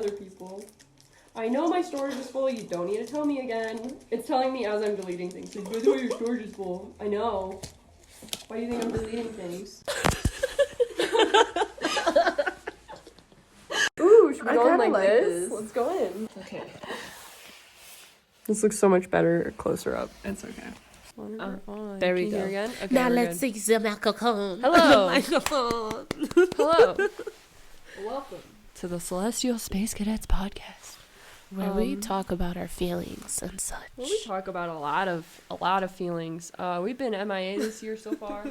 other people. I know my storage is full. You don't need to tell me again. It's telling me as I'm deleting things. So, by the way, your storage is full. I know. Why do you think I'm deleting things? Ooh, should we go in like this? Let's go in. Okay. This looks so much better closer up. It's okay. There we go. Again? Okay, now let's see the microphone. Hello. Microphone. Hello. Welcome to the Celestial Space Cadets podcast, where we talk about our feelings and such. Well, we talk about a lot of feelings. We've been MIA this year so far.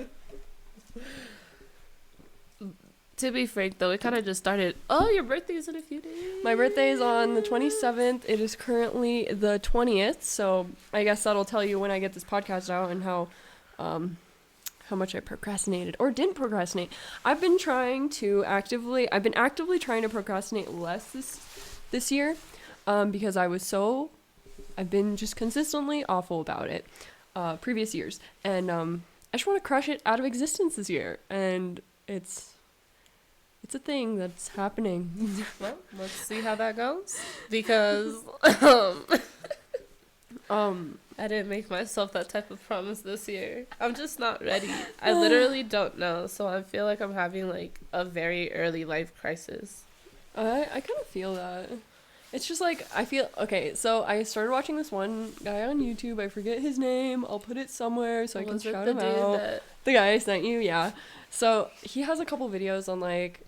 To be frank, though, it kind of just started. Oh, your birthday is in a few days. My birthday is on the 27th. It is currently the 20th, so I guess that'll tell you when I get this podcast out and how much I procrastinated or didn't procrastinate. I've been actively trying to procrastinate less this year, because I've been just consistently awful about it, previous years, and I just want to crush it out of existence this year, and it's a thing that's happening. Well, let's see how that goes, because I didn't make myself that type of promise this year. I'm just not ready. I literally don't know, so I feel like I'm having like a very early life crisis. I kind of feel that. It's just like, okay, so I started watching this one guy on YouTube. I forget his name. I'll put it somewhere so I can shout him out. The guy I sent you, yeah. So he has a couple videos on like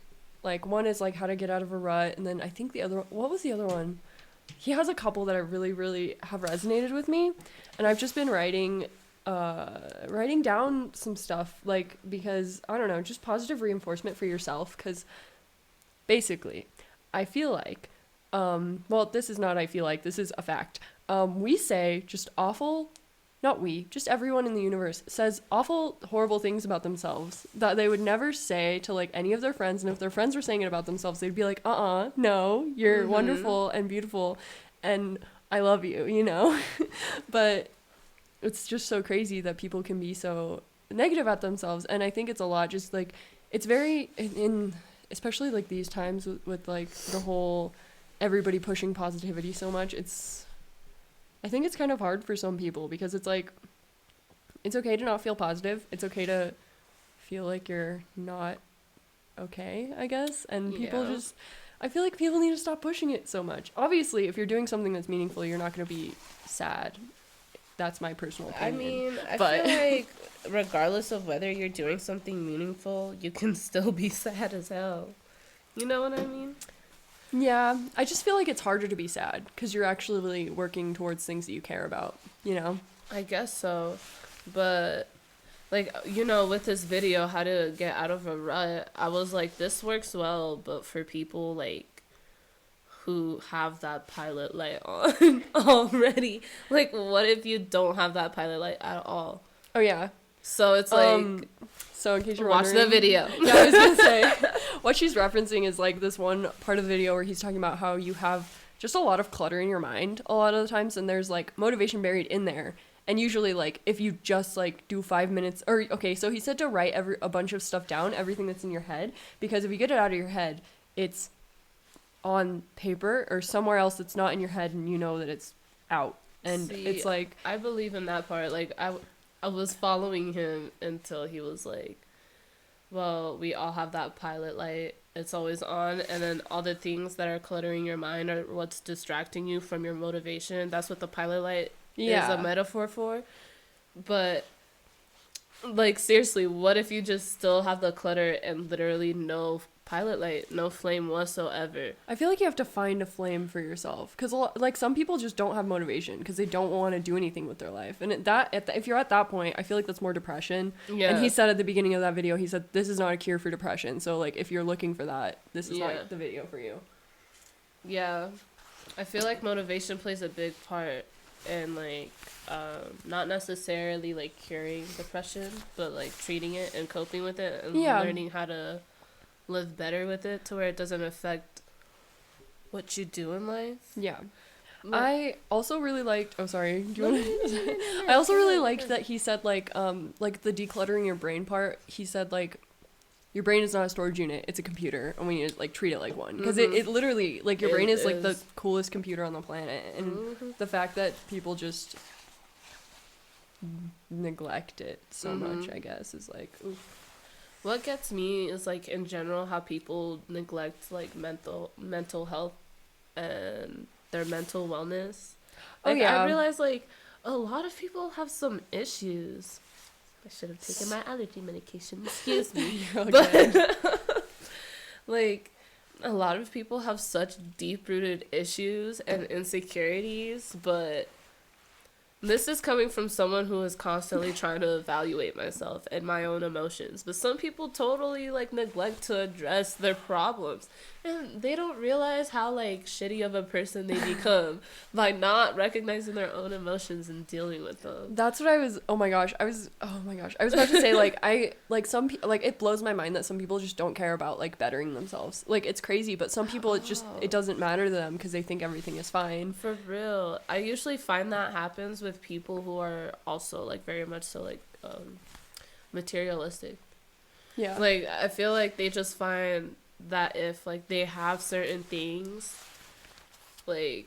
one is like how to get out of a rut, and then I think what was the other one? He has a couple that I really, really have resonated with me, and I've just been writing down some stuff, like, because, I don't know, just positive reinforcement for yourself, because basically, I feel like, this is not I feel like, this is a fact, we say just awful, not we, just everyone in the universe says awful, horrible things about themselves that they would never say to, like, any of their friends. And if their friends were saying it about themselves, they'd be like, no, you're wonderful and beautiful and I love you, you know? But it's just so crazy that people can be so negative at themselves. And I think it's a lot just, like, it's very, especially, like, these times with like, the whole everybody pushing positivity so much, I think it's kind of hard for some people, because it's like, it's okay to not feel positive. It's okay to feel like you're not okay, I guess. And people I feel like people need to stop pushing it so much. Obviously, if you're doing something that's meaningful, you're not going to be sad. That's my personal opinion. I mean, I feel like regardless of whether you're doing something meaningful, you can still be sad as hell. You know what I mean? Yeah, I just feel like it's harder to be sad because you're actually really working towards things that you care about, you know? I guess so. But, like, you know, with this video, how to get out of a rut, I was like, this works well, but for people, like, who have that pilot light on already. Like, what if you don't have that pilot light at all? Oh, yeah. So it's like... So in case you're watch wondering, the video. Yeah, I was gonna say what she's referencing is like this one part of the video where he's talking about how you have just a lot of clutter in your mind a lot of the times, and there's like motivation buried in there. And usually, like, if you just like do 5 minutes, or okay, so he said to write a bunch of stuff down, everything that's in your head, because if you get it out of your head, it's on paper or somewhere else that's not in your head, and you know that it's out. And it's like, I believe in that part. Like, I was following him until he was like, well, we all have that pilot light. It's always on. And then all the things that are cluttering your mind are what's distracting you from your motivation. That's what the pilot light is a metaphor for. But, like, seriously, what if you just still have the clutter and literally no pilot light, no flame whatsoever? I feel like you have to find a flame for yourself, because like some people just don't have motivation because they don't want to do anything with their life, and if you're at that point, I feel like that's more depression. Yeah. And he said at the beginning of that video, he said this is not a cure for depression, so like if you're looking for that, this is not the video for you. Yeah, I feel like motivation plays a big part in like not necessarily like curing depression, but like treating it and coping with it and learning how to live better with it to where it doesn't affect what you do in life. Yeah. I also really liked I also really liked that he said like the decluttering your brain part. He said like your brain is not a storage unit, it's a computer, and we need to like treat it like one, because it literally, like, your brain is like the coolest computer on the planet, and the fact that people just neglect it so much, I guess, is like, oof. What gets me is, like, in general, how people neglect, like, mental health and their mental wellness. Like, I realize, like, a lot of people have some issues. I should have taken my allergy medication. Excuse me. But, like, a lot of people have such deep-rooted issues and insecurities, but this is coming from someone who is constantly trying to evaluate myself and my own emotions. But some people totally, like, neglect to address their problems. And they don't realize how, like, shitty of a person they become by not recognizing their own emotions and dealing with them. That's what I was about to say, like, some people, like, it blows my mind that some people just don't care about, like, bettering themselves. Like, it's crazy, but some people, it doesn't matter to them because they think everything is fine. For real. I usually find that happens with people who are also, like, very much so, like, materialistic. Yeah. Like, I feel like they just find that if, like, they have certain things, like,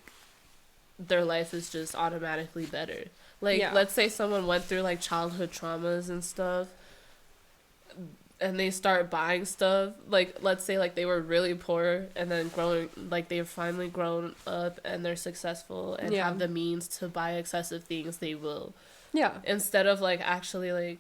their life is just automatically better. Like, let's say someone went through, like, childhood traumas and stuff, and they start buying stuff. Like, let's say, like, they were really poor, and then they've finally grown up, and they're successful, and have the means to buy excessive things, they will. Yeah. Instead of, like, actually, like,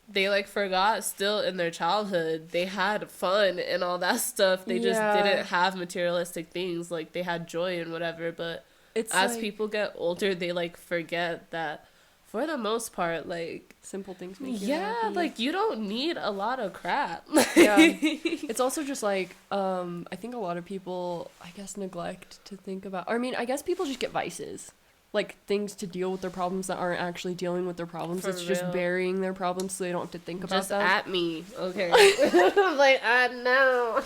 they, like, forgot still in their childhood they had fun and all that stuff. They just didn't have materialistic things. Like, they had joy and whatever, but as like, people get older, they, like, forget that for the most part, like, simple things make you happy. Like, you don't need a lot of crap. It's also just, like, I think a lot of people, I guess, neglect to think about, I mean, I guess people just get vices. Like, things to deal with their problems that aren't actually dealing with their problems. It's just burying their problems so they don't have to think about them. Just at me, okay. I'm like, I know.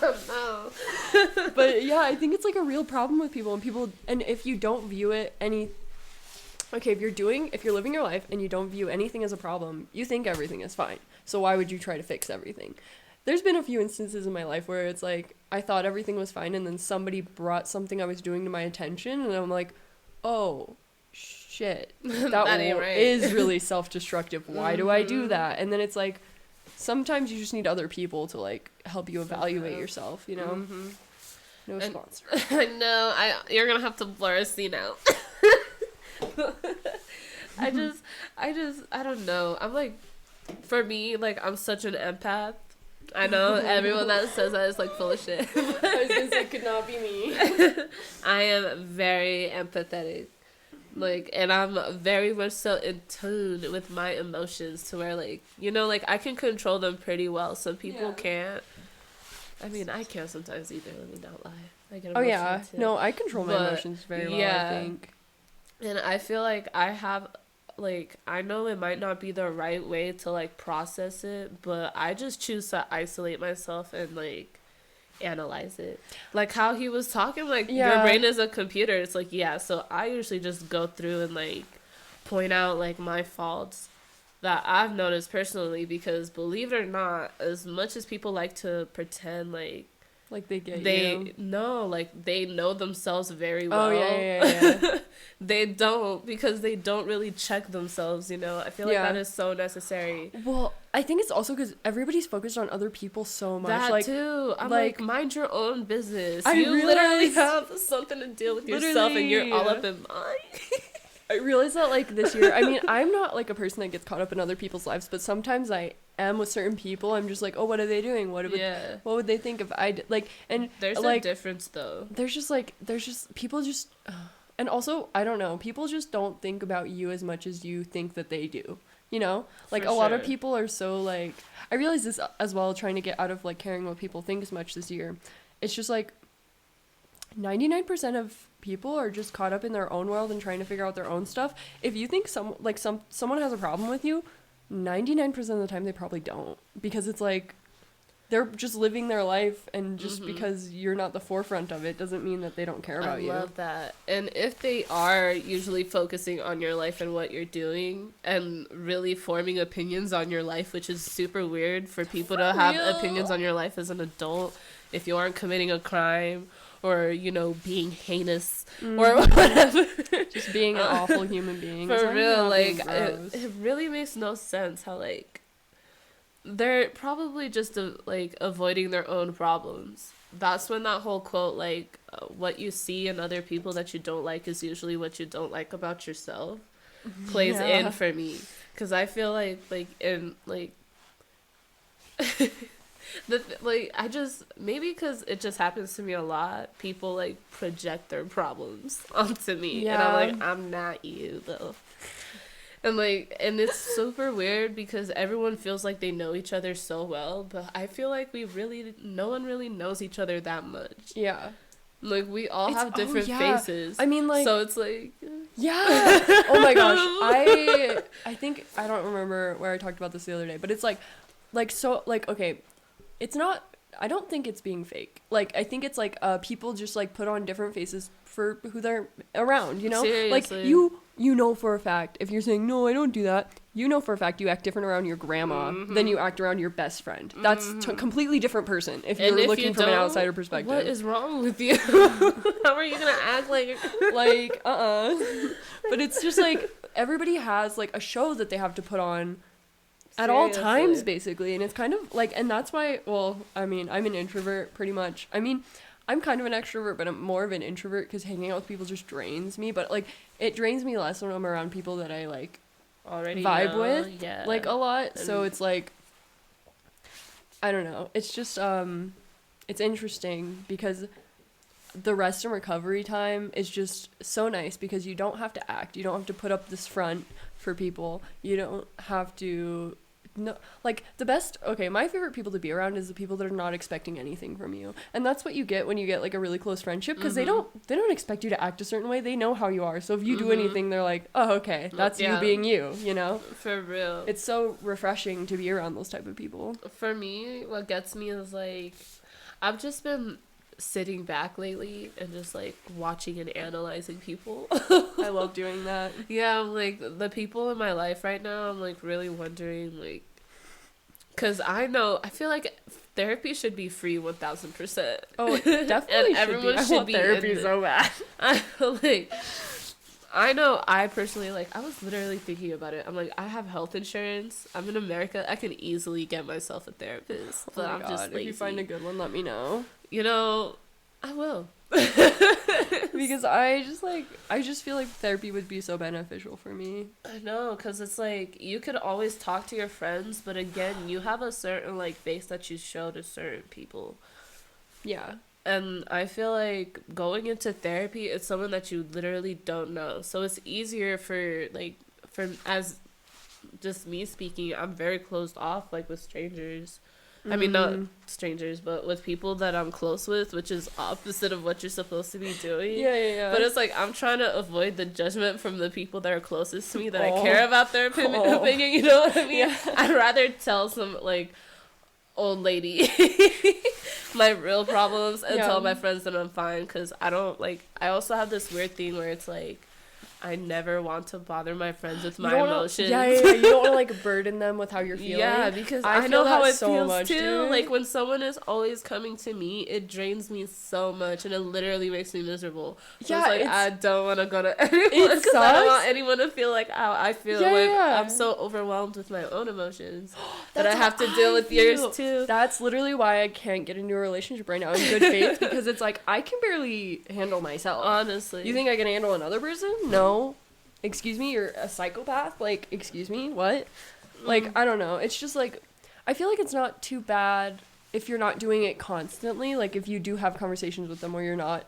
But, yeah, I think it's, like, a real problem with people. And if you don't view it if you're living your life and you don't view anything as a problem, you think everything is fine. So why would you try to fix everything? There's been a few instances in my life where it's, like, I thought everything was fine, and then somebody brought something I was doing to my attention, and I'm like, oh, shit, that is really self-destructive. Why do I do that? And then it's like, sometimes you just need other people to, like, help you evaluate yourself, you know? No sponsor. No, you're gonna have to blur a scene out. I don't know. I'm like, for me, like, I'm such an empath. I know everyone that says that is, like, full of shit. I was gonna say, could not be me. I am very empathetic. Like, and I'm very much so in tune with my emotions to where, like, you know, like, I can control them pretty well. Some people can't. I mean, I can sometimes either. Let me not lie. I get emotional too. No, I control my emotions very well, I think. And I feel like I have, like, I know it might not be the right way to, like, process it, but I just choose to isolate myself and, like, analyze it. Like how he was talking, like, your brain is a computer. It's like, so I usually just go through and, like, point out, like, my faults that I've noticed personally, because believe it or not, as much as people like to pretend like they get like, they know themselves very well. They don't, because they don't really check themselves, you know. I feel like that is so necessary. Well, I think it's also because everybody's focused on other people so much. That, like, too. I'm like, mind your own business. You literally have something to deal with yourself, and you're all up in mine. I realized that, like, this year, I mean, I'm not, like, a person that gets caught up in other people's lives, but sometimes I am with certain people. I'm just like, oh, what are they doing? What would they think if I did? Like, and there's, like, a difference, though. There's just people just, and also, I don't know, people just don't think about you as much as you think that they do, you know? Like, a lot of people are so, like, I realized this as well, trying to get out of, like, caring what people think as much this year. It's just, like, 99% of people are just caught up in their own world and trying to figure out their own stuff. If you think someone has a problem with you, 99% of the time they probably don't, because it's like, they're just living their life, and just because you're not the forefront of it doesn't mean that they don't care about you. I love that. And if they are usually focusing on your life and what you're doing and really forming opinions on your life, which is super weird for people to have opinions on your life as an adult if you aren't committing a crime or, you know, being heinous or whatever. Just being an awful human being. For real, like, it really makes no sense how, like, they're probably just like avoiding their own problems. That's when that whole quote, like, what you see in other people that you don't like is usually what you don't like about yourself, plays in for me. Because I feel like in like I just, maybe because it just happens to me a lot, people like project their problems onto me, and I'm like, I'm not you though. And, like, and it's super weird because everyone feels like they know each other so well, but I feel like no one really knows each other that much. Yeah. Like, we all have different faces. I mean, like... So it's like... Yeah! Oh my gosh. I think, I don't remember where I talked about this the other day, but it's like, so, like, okay, it's not... I don't think it's being fake. Like, I think it's, like, people just, like, put on different faces for who they're around, you know? Seriously. Like, you know for a fact, if you're saying, no, I don't do that, you know for a fact you act different around your grandma than you act around your best friend. That's a completely different person if you're looking from an outsider perspective. What is wrong with you? How are you going to act like... But it's just, like, everybody has, like, a show that they have to put on at all times, basically. And it's kind of, like, and that's why, well, I mean, I'm an introvert, pretty much. I mean... I'm kind of an extrovert, but I'm more of an introvert because hanging out with people just drains me. But, like, it drains me less when I'm around people that I, like, already vibe with, like, a lot. So it's, like, I don't know. It's just, it's interesting because the rest and recovery time is just so nice because you don't have to act. You don't have to put up this front for people. You don't have to... No, like, the best, okay, my favorite people to be around is the people that are not expecting anything from you. And that's what you get when you get, like, a really close friendship, because they don't expect you to act a certain way. They know how you are. So if you do anything, they're like, oh, okay, that's you being you, you know? For real. It's so refreshing to be around those type of people. For me, what gets me is, like, I've just been sitting back lately and just, like, watching and analyzing people. I love doing that. Yeah, like, the people in my life right now, I'm, like, really wondering, like, because I feel like therapy should be free 1,000%. Oh, it definitely and everyone should be therapy so bad. I know, I personally, like, I was literally thinking about it. I'm like, I have health insurance. I'm in America. I can easily get myself a therapist. But I'm just lazy. If you find a good one, let me know. You know, I will. Because I just feel like therapy would be so beneficial for me. I know, because it's like, you could always talk to your friends, but again, you have a certain, like, face that you show to certain people. Yeah. And I feel like going into therapy is someone that you literally don't know. So it's easier for as just me speaking, I'm very closed off, like, with strangers. I mean, not strangers, but with people that I'm close with, which is opposite of what you're supposed to be doing. Yeah. But it's like, I'm trying to avoid the judgment from the people that are closest to me, that I care about their opinion, you know what I mean? Yeah. I'd rather tell some, like, old lady my real problems and tell my friends that I'm fine, because I don't, like, I also have this weird thing where it's like, I never want to bother my friends with my emotions. Yeah. You don't want to, like, burden them with how you're feeling. Yeah, because I know how it feels too. Dude. Like, when someone is always coming to me, it drains me so much, and it literally makes me miserable. So yeah, it's like, I don't want to go to anyone because I don't want anyone to feel like how I feel. I'm so overwhelmed with my own emotions that I have to deal with yours too. That's literally why I can't get into a relationship right now in good faith, because it's like, I can barely handle myself. Honestly. You think I can handle another person? No. Excuse me, you're a psychopath? Like, excuse me, what? Like, I don't know. It's just, like, I feel like it's not too bad if you're not doing it constantly. Like, if you do have conversations with them where you're not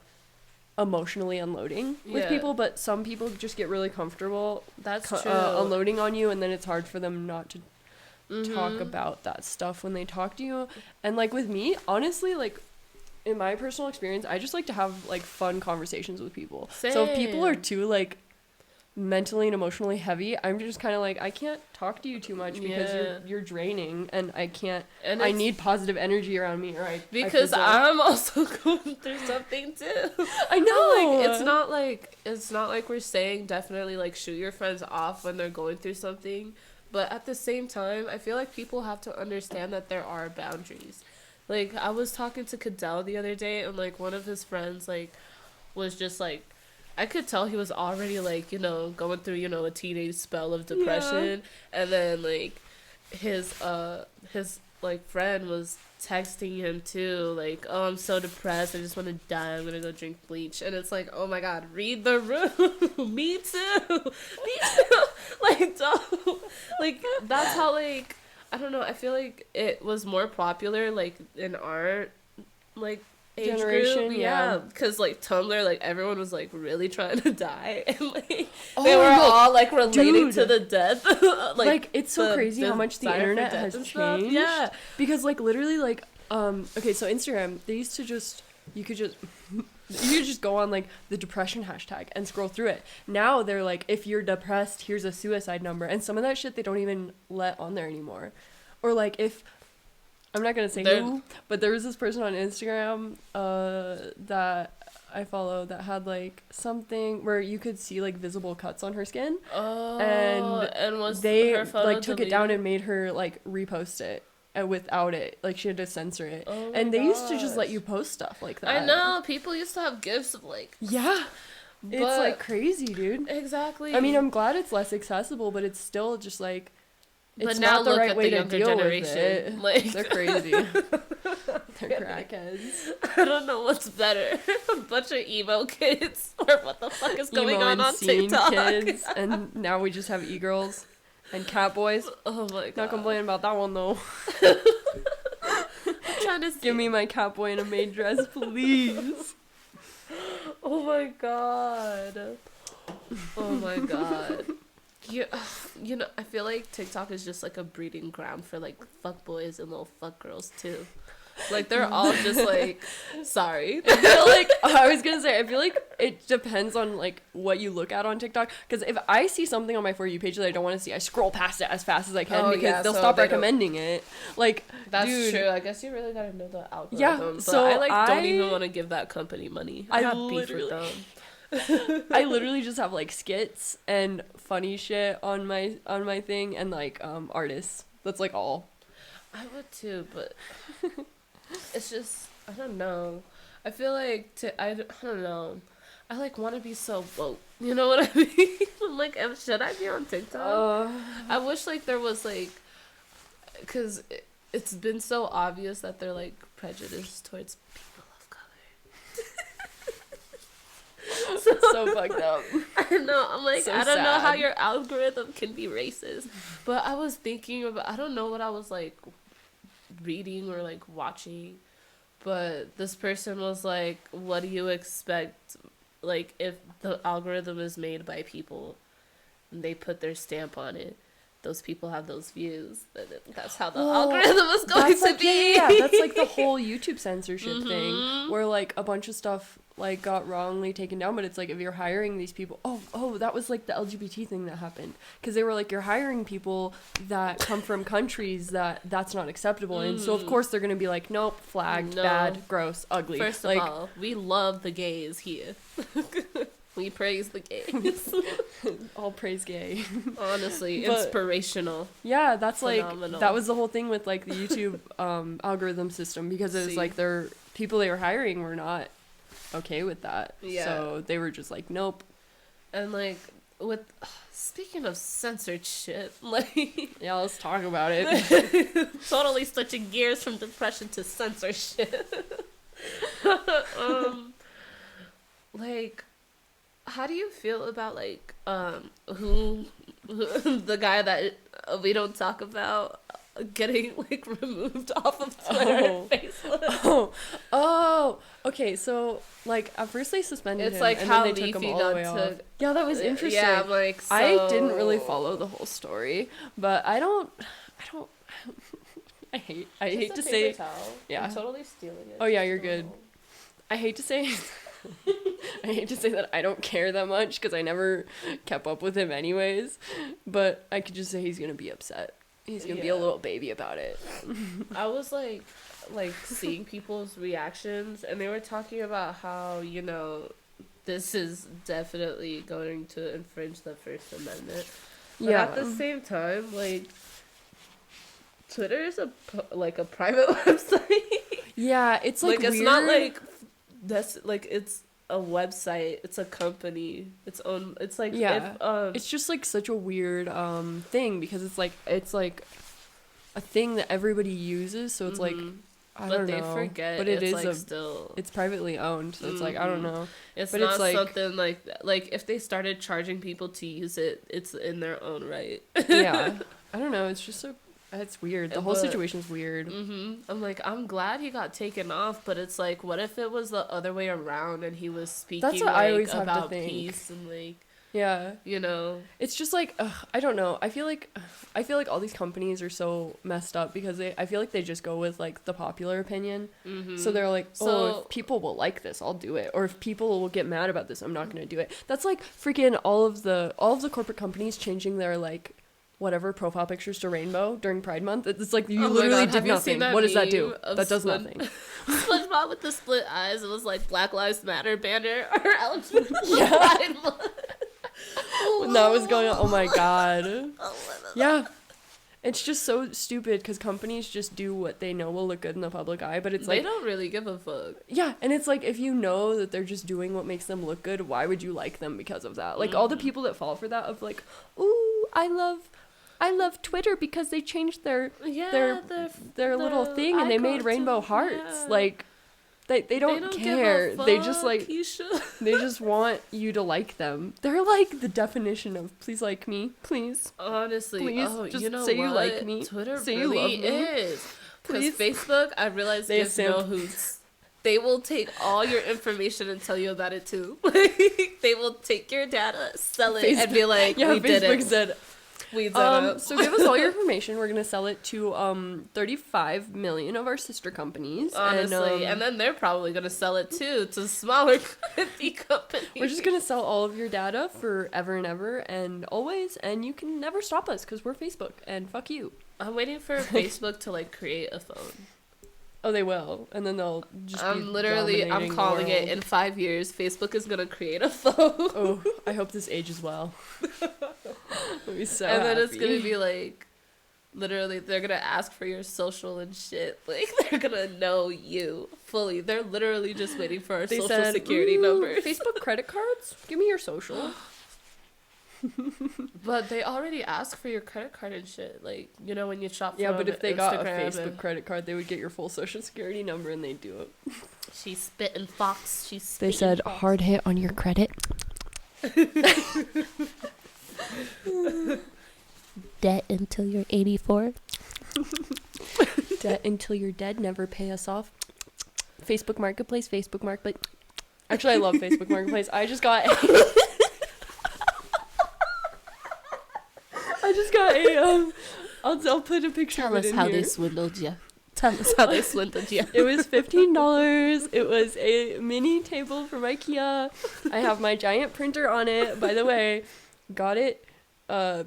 emotionally unloading with people, but some people just get really comfortable unloading on you, and then it's hard for them not to talk about that stuff when they talk to you. And, like, with me, honestly, like, in my personal experience, I just like to have, like, fun conversations with people. Same. So if people are too, like, mentally and emotionally heavy, I'm just kind of like, I can't talk to you too much because you're draining, and I can't. And I need positive energy around me, or because I'm also going through something too. I know. Like it's not like we're saying definitely like shoot your friends off when they're going through something, but at the same time, I feel like people have to understand that there are boundaries. Like, I was talking to Cadet the other day, and like one of his friends like was just like, I could tell he was already, like, you know, going through, you know, a teenage spell of depression. Yeah. And then, like, his like, friend was texting him, too. Like, oh, I'm so depressed. I just want to die. I'm going to go drink bleach. And it's like, oh, my God, read the room. Me, too. Me, too. Like, don't. Like, that's how, like, I don't know. I feel like it was more popular, like, in our, like, age generation group, yeah, because like Tumblr, like everyone was like really trying to die, and like they were all like relating to the death. like it's so crazy how much the internet has changed. Yeah, because like literally like okay, so Instagram, they used to you could just go on like the depression hashtag and scroll through it. Now they're like, if you're depressed, here's a suicide number, and some of that shit they don't even let on there anymore. Or like, if I'm not gonna say who, but there was this person on Instagram that I follow that had like something where you could see like visible cuts on her skin. Oh, and was they her photo like took deleted? it down and made her like repost it, and without it, like she had to censor it. Oh and they used to just let you post stuff like that. I know, people used to have gifs of like it's like crazy, dude. Exactly. I mean, I'm glad it's less accessible, but it's still just like. But now not the right way to deal generation. With it. Like, they're crazy. They're crackheads. I don't know what's better, a bunch of emo kids, or what the fuck is going on TikTok. Kids, and now we just have e-girls and cat boys. Oh my God. Not complaining about that one though. I'm trying to give me my cat boy in a maid dress, please. Oh my God. Oh my God. You know, I feel like TikTok is just like a breeding ground for like fuck boys and little fuck girls too. Like they're all just like, sorry. I feel like I was gonna say, I feel like it depends on like what you look at on TikTok. Because if I see something on my For You page that I don't want to see, I scroll past it as fast as I can because they'll stop recommending it. Like that's true. I guess you really gotta know the algorithm. Yeah. But so I don't even want to give that company money. I have beef with them. I literally just have like skits and funny shit on my thing and like artists. That's like all. I would too, but it's just I don't know. I feel like I don't know. I like want to be so woke. You know what I mean? I'm like, should I be on TikTok? I wish like there was like, because it's been so obvious that they're like prejudiced towards people of color. So fucked up. I know. I'm like, so I don't know sad. how your algorithm can be racist. But I was thinking about, I don't know what I was like reading or like watching, but this person was like, what do you expect, like, if the algorithm is made by people and they put their stamp on it, those people have those views, that's how the algorithm is going to be. Yeah, that's like the whole YouTube censorship thing where like a bunch of stuff like got wrongly taken down, but it's like if you're hiring these people, that was like the LGBT thing that happened, because they were like, you're hiring people that come from countries that's not acceptable, and so of course they're gonna be like, nope, flagged, bad, gross, ugly. First of all, we love the gays here. We praise the gays. All praise gay. Honestly, inspirational. Yeah, that's phenomenal. Like that was the whole thing with like the YouTube algorithm system, because it was like their people they were hiring were not okay with that. Yeah. So they were just like, nope. And like with speaking of censored shit, like yeah, let's talk about it. Totally switching gears from depression to censorship. Like, how do you feel about like who the guy that we don't talk about getting like removed off of Twitter and Facebook? Okay, so like at first they suspended him, like and how then they took him all the way off. Yeah, that was interesting. Yeah, I'm like, so... I didn't really follow the whole story, but I hate to say towel. yeah, I'm totally stealing it. Oh yeah, you're good. I hate to say I hate to say that I don't care that much because I never kept up with him anyways, but I could just say he's gonna be upset. He's gonna be a little baby about it. I was like seeing people's reactions, and they were talking about how, you know, this is definitely going to infringe the First Amendment. But at the same time, like, Twitter is a private website. Yeah, it's like it's weird. not like that's like it's a website. It's a company. Its own. It's like it's just like such a weird thing because it's like a thing that everybody uses. So it's like I don't know. But they forget. But it is like still. It's privately owned, so it's like I don't know. It's not like, something like if they started charging people to use it, it's in their own right. Yeah, I don't know. It's just so. It's weird. The whole situation's weird. I'm like, I'm glad he got taken off, but it's like, what if it was the other way around and he was speaking That's what I always have about to think. peace and like, yeah, you know, it's just like I don't know. I feel like all these companies are so messed up because I feel like they just go with like the popular opinion. So they're like, if people will like this, I'll do it, or if people will get mad about this, I'm not gonna do it. That's like freaking all of the corporate companies changing their like whatever profile pictures to rainbow during Pride Month. It's like you literally did nothing. What does that do? That does nothing. SpongeBob with the split eyes. It was like Black Lives Matter banner or LGBT Pride Month. When that was going on, oh my god. Yeah. It's just so stupid because companies just do what they know will look good in the public eye, but it's like... They don't really give a fuck. Yeah, and it's like, if you know that they're just doing what makes them look good, why would you like them because of that? Like, all the people that fall for that of like, ooh, I love Twitter because they changed their little thing and they made rainbow hearts. Yeah. Like, they don't care. They just like they just want you to like them. They're like the definition of please like me, please. Honestly, please just you know say what? You like me. Twitter say really you love me. Is. Because Facebook, I realized gives no hoots. They will take all your information and tell you about it too. They will take your data, sell it, and be like, "We did it." Said, so give us all your information. We're gonna sell it to 35 million of our sister companies. Honestly, and then they're probably gonna sell it too to smaller companies. We're just gonna sell all of your data forever and ever and always, and you can never stop us because we're Facebook and fuck you. I'm waiting for Facebook to like create a phone. Oh, they will, and then they'll just. I'm calling it in 5 years. Facebook is gonna create a phone. Oh, I hope this ages well. I'll be so and then happy. It's gonna be like, literally, they're gonna ask for your social and shit. Like they're gonna know you fully. They're literally just waiting for our social security numbers. Facebook credit cards? Give me your social. But they already ask for your credit card and shit. Like, you know, when you shop from but if they Instagram got a Facebook credit card, they would get your full social security number and they'd do it. She's spitting fox. They said, fox. Hard hit on your credit. Debt until you're 84. Debt until you're dead. Never pay us off. Facebook Marketplace. Actually, I love Facebook Marketplace. I just got a I'll put a picture of it in here. Tell us how they swindled you. It was $15. It was a mini table from IKEA. I have my giant printer on it. By the way, got it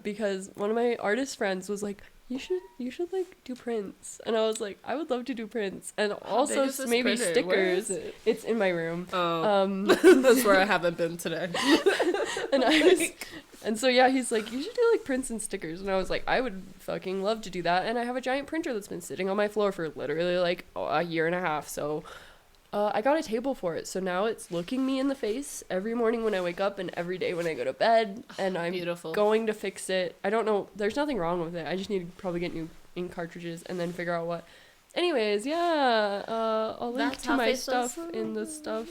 because one of my artist friends was like, you should like do prints, and I was like, I would love to do prints, and also maybe stickers. It's in my room. That's where I haven't been today. And so yeah, he's like, you should do like prints and stickers, and I was like, I would fucking love to do that, and I have a giant printer that's been sitting on my floor for literally like a year and a half, so I got a table for it, so now it's looking me in the face every morning when I wake up and every day when I go to bed, and I'm going to fix it. I don't know, there's nothing wrong with it. I just need to probably get new ink cartridges and then figure out what. Anyways, yeah, I'll link to my stuff in the stuff.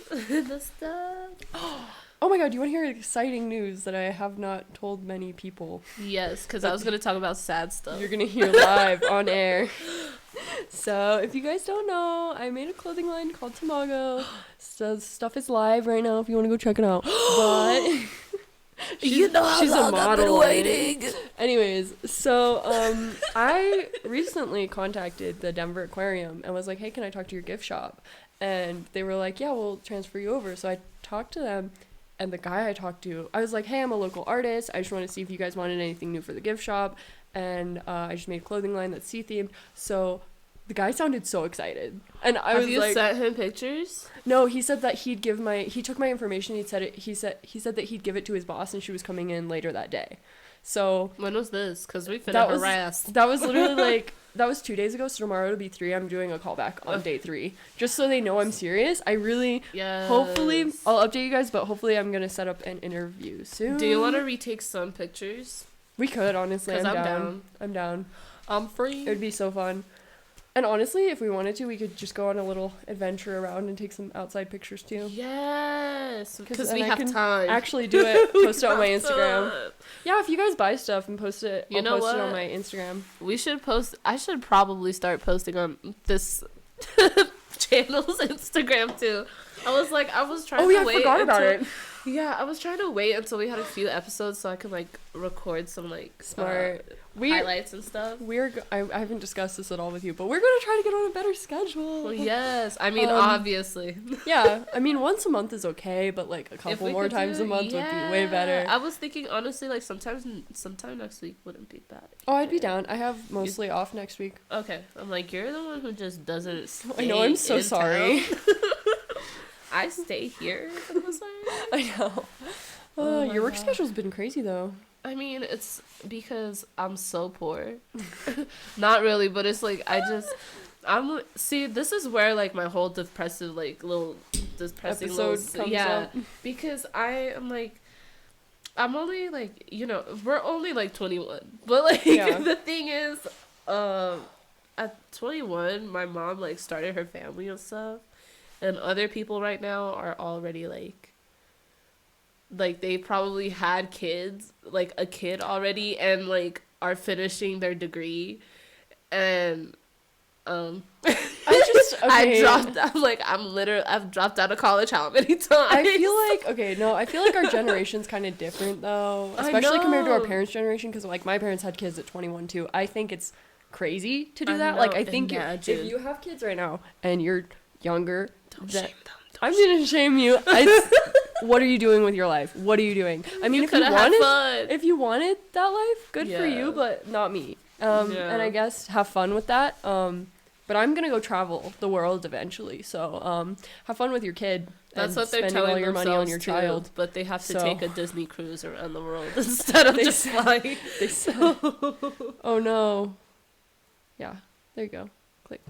Oh my god, do you want to hear exciting news that I have not told many people? Yes, because I was going to talk about sad stuff. You're going to hear live on air. So, if you guys don't know, I made a clothing line called Tamago. So, stuff is live right now if you want to go check it out. But she's a model. I've been waiting. Anyways, so I recently contacted the Denver Aquarium and was like, hey, can I talk to your gift shop? And they were like, yeah, we'll transfer you over. So I talked to them, and the guy I talked to, I was like, hey, I'm a local artist. I just want to see if you guys wanted anything new for the gift shop. And I just made a clothing line that's sea-themed. So the guy sounded so excited. And I was like... Have you sent him pictures? No, he said that he took my information. He said that he'd give it to his boss, and she was coming in later that day. So... When was this? Because we finna harass. That was literally like... That was 2 days ago, so tomorrow it'll be 3. I'm doing a callback on day 3. Just so they know I'm serious. I really... Yes. Hopefully... I'll update you guys, but hopefully I'm going to set up an interview soon. Do you want to retake some pictures? We could, honestly. I'm down. I'm down. I'm free. It would be so fun. And honestly, if we wanted to, we could just go on a little adventure around and take some outside pictures too. Yes, because we have time. Actually do it. Post it on my Instagram. Yeah, if you guys buy stuff and post it, I'll post it on my Instagram. We should post. I should probably start posting on this channel's Instagram too. I was trying to wait. I forgot about it. Yeah, I was trying to wait until we had a few episodes so I could like record some like smart highlights and stuff. I haven't discussed this at all with you, but we're gonna try to get on a better schedule. Well, yes, I mean obviously. Yeah, I mean once a month is okay, but like a couple more times a month would be way better. I was thinking honestly, like sometime next week wouldn't be bad. Oh, I'd be down. I have mostly off next week. Okay, I'm like you're the one who just doesn't. I know. I'm so sorry. I stay here for the most part. I know. Your work schedule's been crazy though. I mean, it's because I'm so poor. Not really, but it's like this is where like my whole depressing episode comes up. Because I am like I'm only like, we're only like 21. But like the thing is at 21 my mom like started her family and stuff. And other people right now are already like they probably had kids, like a kid already, and like are finishing their degree. And I've dropped out of college how many times? I feel like our generation's kind of different though, especially compared to our parents' generation, because like my parents had kids at 21 too. I think it's crazy to do that. Like I think if you have kids right now and you're younger, don't shame them. I'm gonna shame you. What are you doing with your life? What are you doing? I mean, if you wanted that life, good for you, but not me. And I guess have fun with that. But I'm gonna go travel the world eventually. So have fun with your kid. That's what they're telling all your money on your child. But they have to take a Disney cruise around the world instead of just flying. Oh no. Yeah. There you go. Click.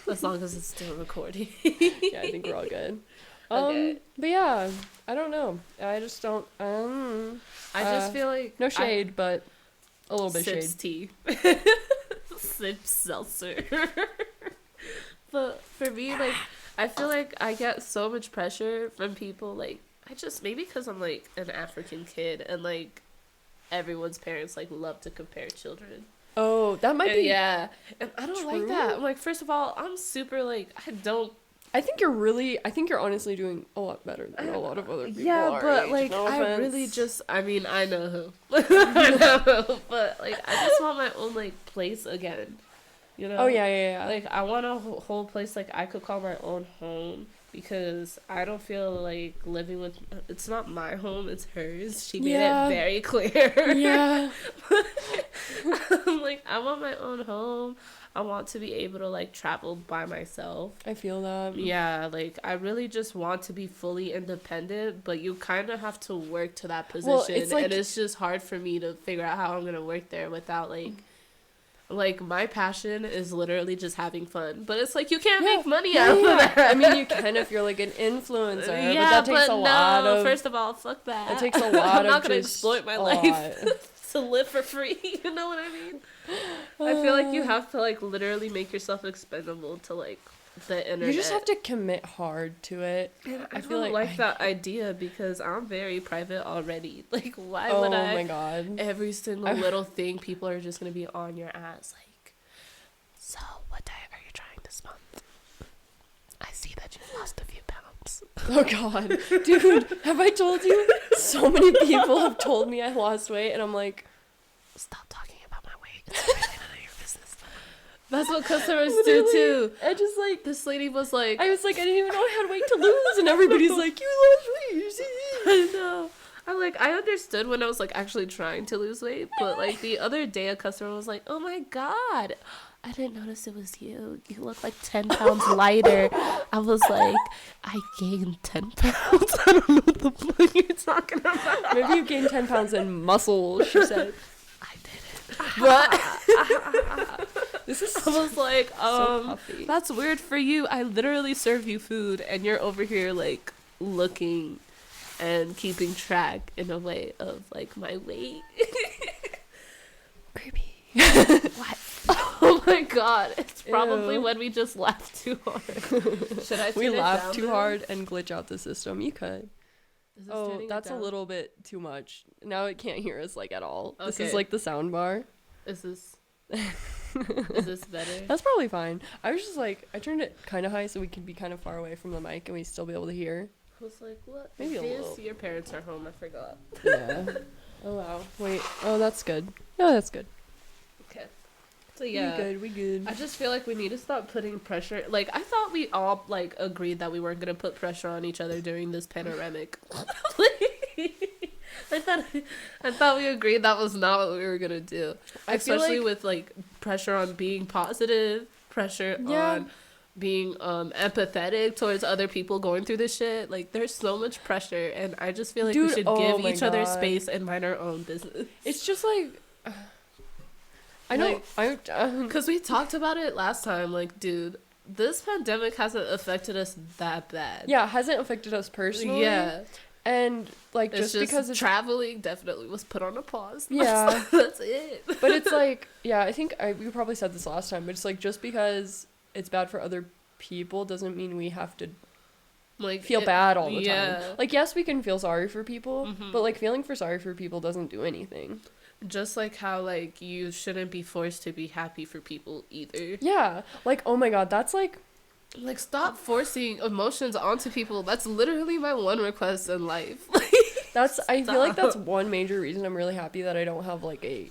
As long as it's still recording. Yeah, I think we're all good. Okay. But yeah, I don't know. I just don't. I just feel like no shade, but a little bit sips shade. Tea. Sips seltzer. But for me, like, I feel like I get so much pressure from people. Like, maybe because I'm like an African kid and like everyone's parents like love to compare children. Oh, that might be. Yeah. And I don't like that. I'm like, first of all, I'm super, like, I think you're honestly doing a lot better than a lot of other people. Yeah, but, like, no I really I know who. I know who. But, like, I just want my own, like, place again. You know? Oh, yeah. Like, I want a whole place, like, I could call my own home. Because I don't feel like living with... It's not my home, it's hers. She made it very clear. Yeah. I'm like, I want my own home. I want to be able to, like, travel by myself. I feel that. Yeah, like, I really just want to be fully independent, but you kind of have to work to that position. Well, and it's just hard for me to figure out how I'm going to work there without, like, my passion is literally just having fun. But it's like, you can't make money out of that. I mean, you can if you're, like, an influencer. Yeah, but that takes a lot of... First of all, fuck that. It takes a lot I'm not going to exploit my life to live for free. You know what I mean? I feel like you have to, like, literally make yourself expendable to, like, the internet. You just have to commit hard to it. And I feel like that idea because I'm very private already. Like, why would I? Oh my god! Every single little thing, people are just gonna be on your ass. Like, so what diet are you trying this month? I see that you've lost a few pounds. Oh god, dude, have I told you? So many people have told me I lost weight, and I'm like, stop talking about my weight. It's really none of your business. That's what customers do too. I just like this lady was like, I was like, I didn't even know I had weight to lose, and everybody's like, you lost weight. I know. I'm like, I understood when I was like actually trying to lose weight, but like the other day a customer was like, oh my god, I didn't notice it was you. You look like 10 pounds lighter. I was like, I gained 10 pounds. I don't know what the fuck you're talking about. Maybe you gained 10 pounds in muscle, she said. I didn't. But this is I was like, so puffy. That's weird for you. I literally serve you food and you're over here like looking and keeping track in a way of like my weight. Creepy. What? Oh my god, it's probably when we just laughed too hard. Should I We laughed too hard and glitch out the system. You could. Oh, that's a down? little bit too much. Now it can't hear us like at all. Okay. This is like the sound bar. Is this better? That's probably fine. I was just like, I turned it kind of high so we could be kind of far away from the mic and we still be able to hear. I was like, what? Maybe a little. Your parents are home, I forgot. Yeah. Oh wow. Wait. Oh, that's good. No, that's good. Okay. So yeah. We good. I just feel like we need to stop putting pressure. Like, I thought we all like agreed that we weren't gonna put pressure on each other during this panoramic. I thought we agreed that was not what we were gonna do. Especially with like pressure on being positive, pressure on being empathetic towards other people going through this shit. Like, there's so much pressure, and I just feel like we should give each other space and mind our own business. It's just like I know, because we talked about it last time. Like, dude, this pandemic hasn't affected us that bad. Yeah, it hasn't affected us personally. Yeah. And like just because it's traveling definitely was put on a pause. Yeah. That's it. But it's like, yeah, I think we probably said this last time, but it's like just because it's bad for other people doesn't mean we have to like feel bad all the time. Like, yes, we can feel sorry for people, but like feeling sorry for people doesn't do anything. Just like how like you shouldn't be forced to be happy for people either. Yeah. Like, oh my god, that's like stop forcing emotions onto people. That's literally my one request in life. I feel like that's one major reason I'm really happy that I don't have like a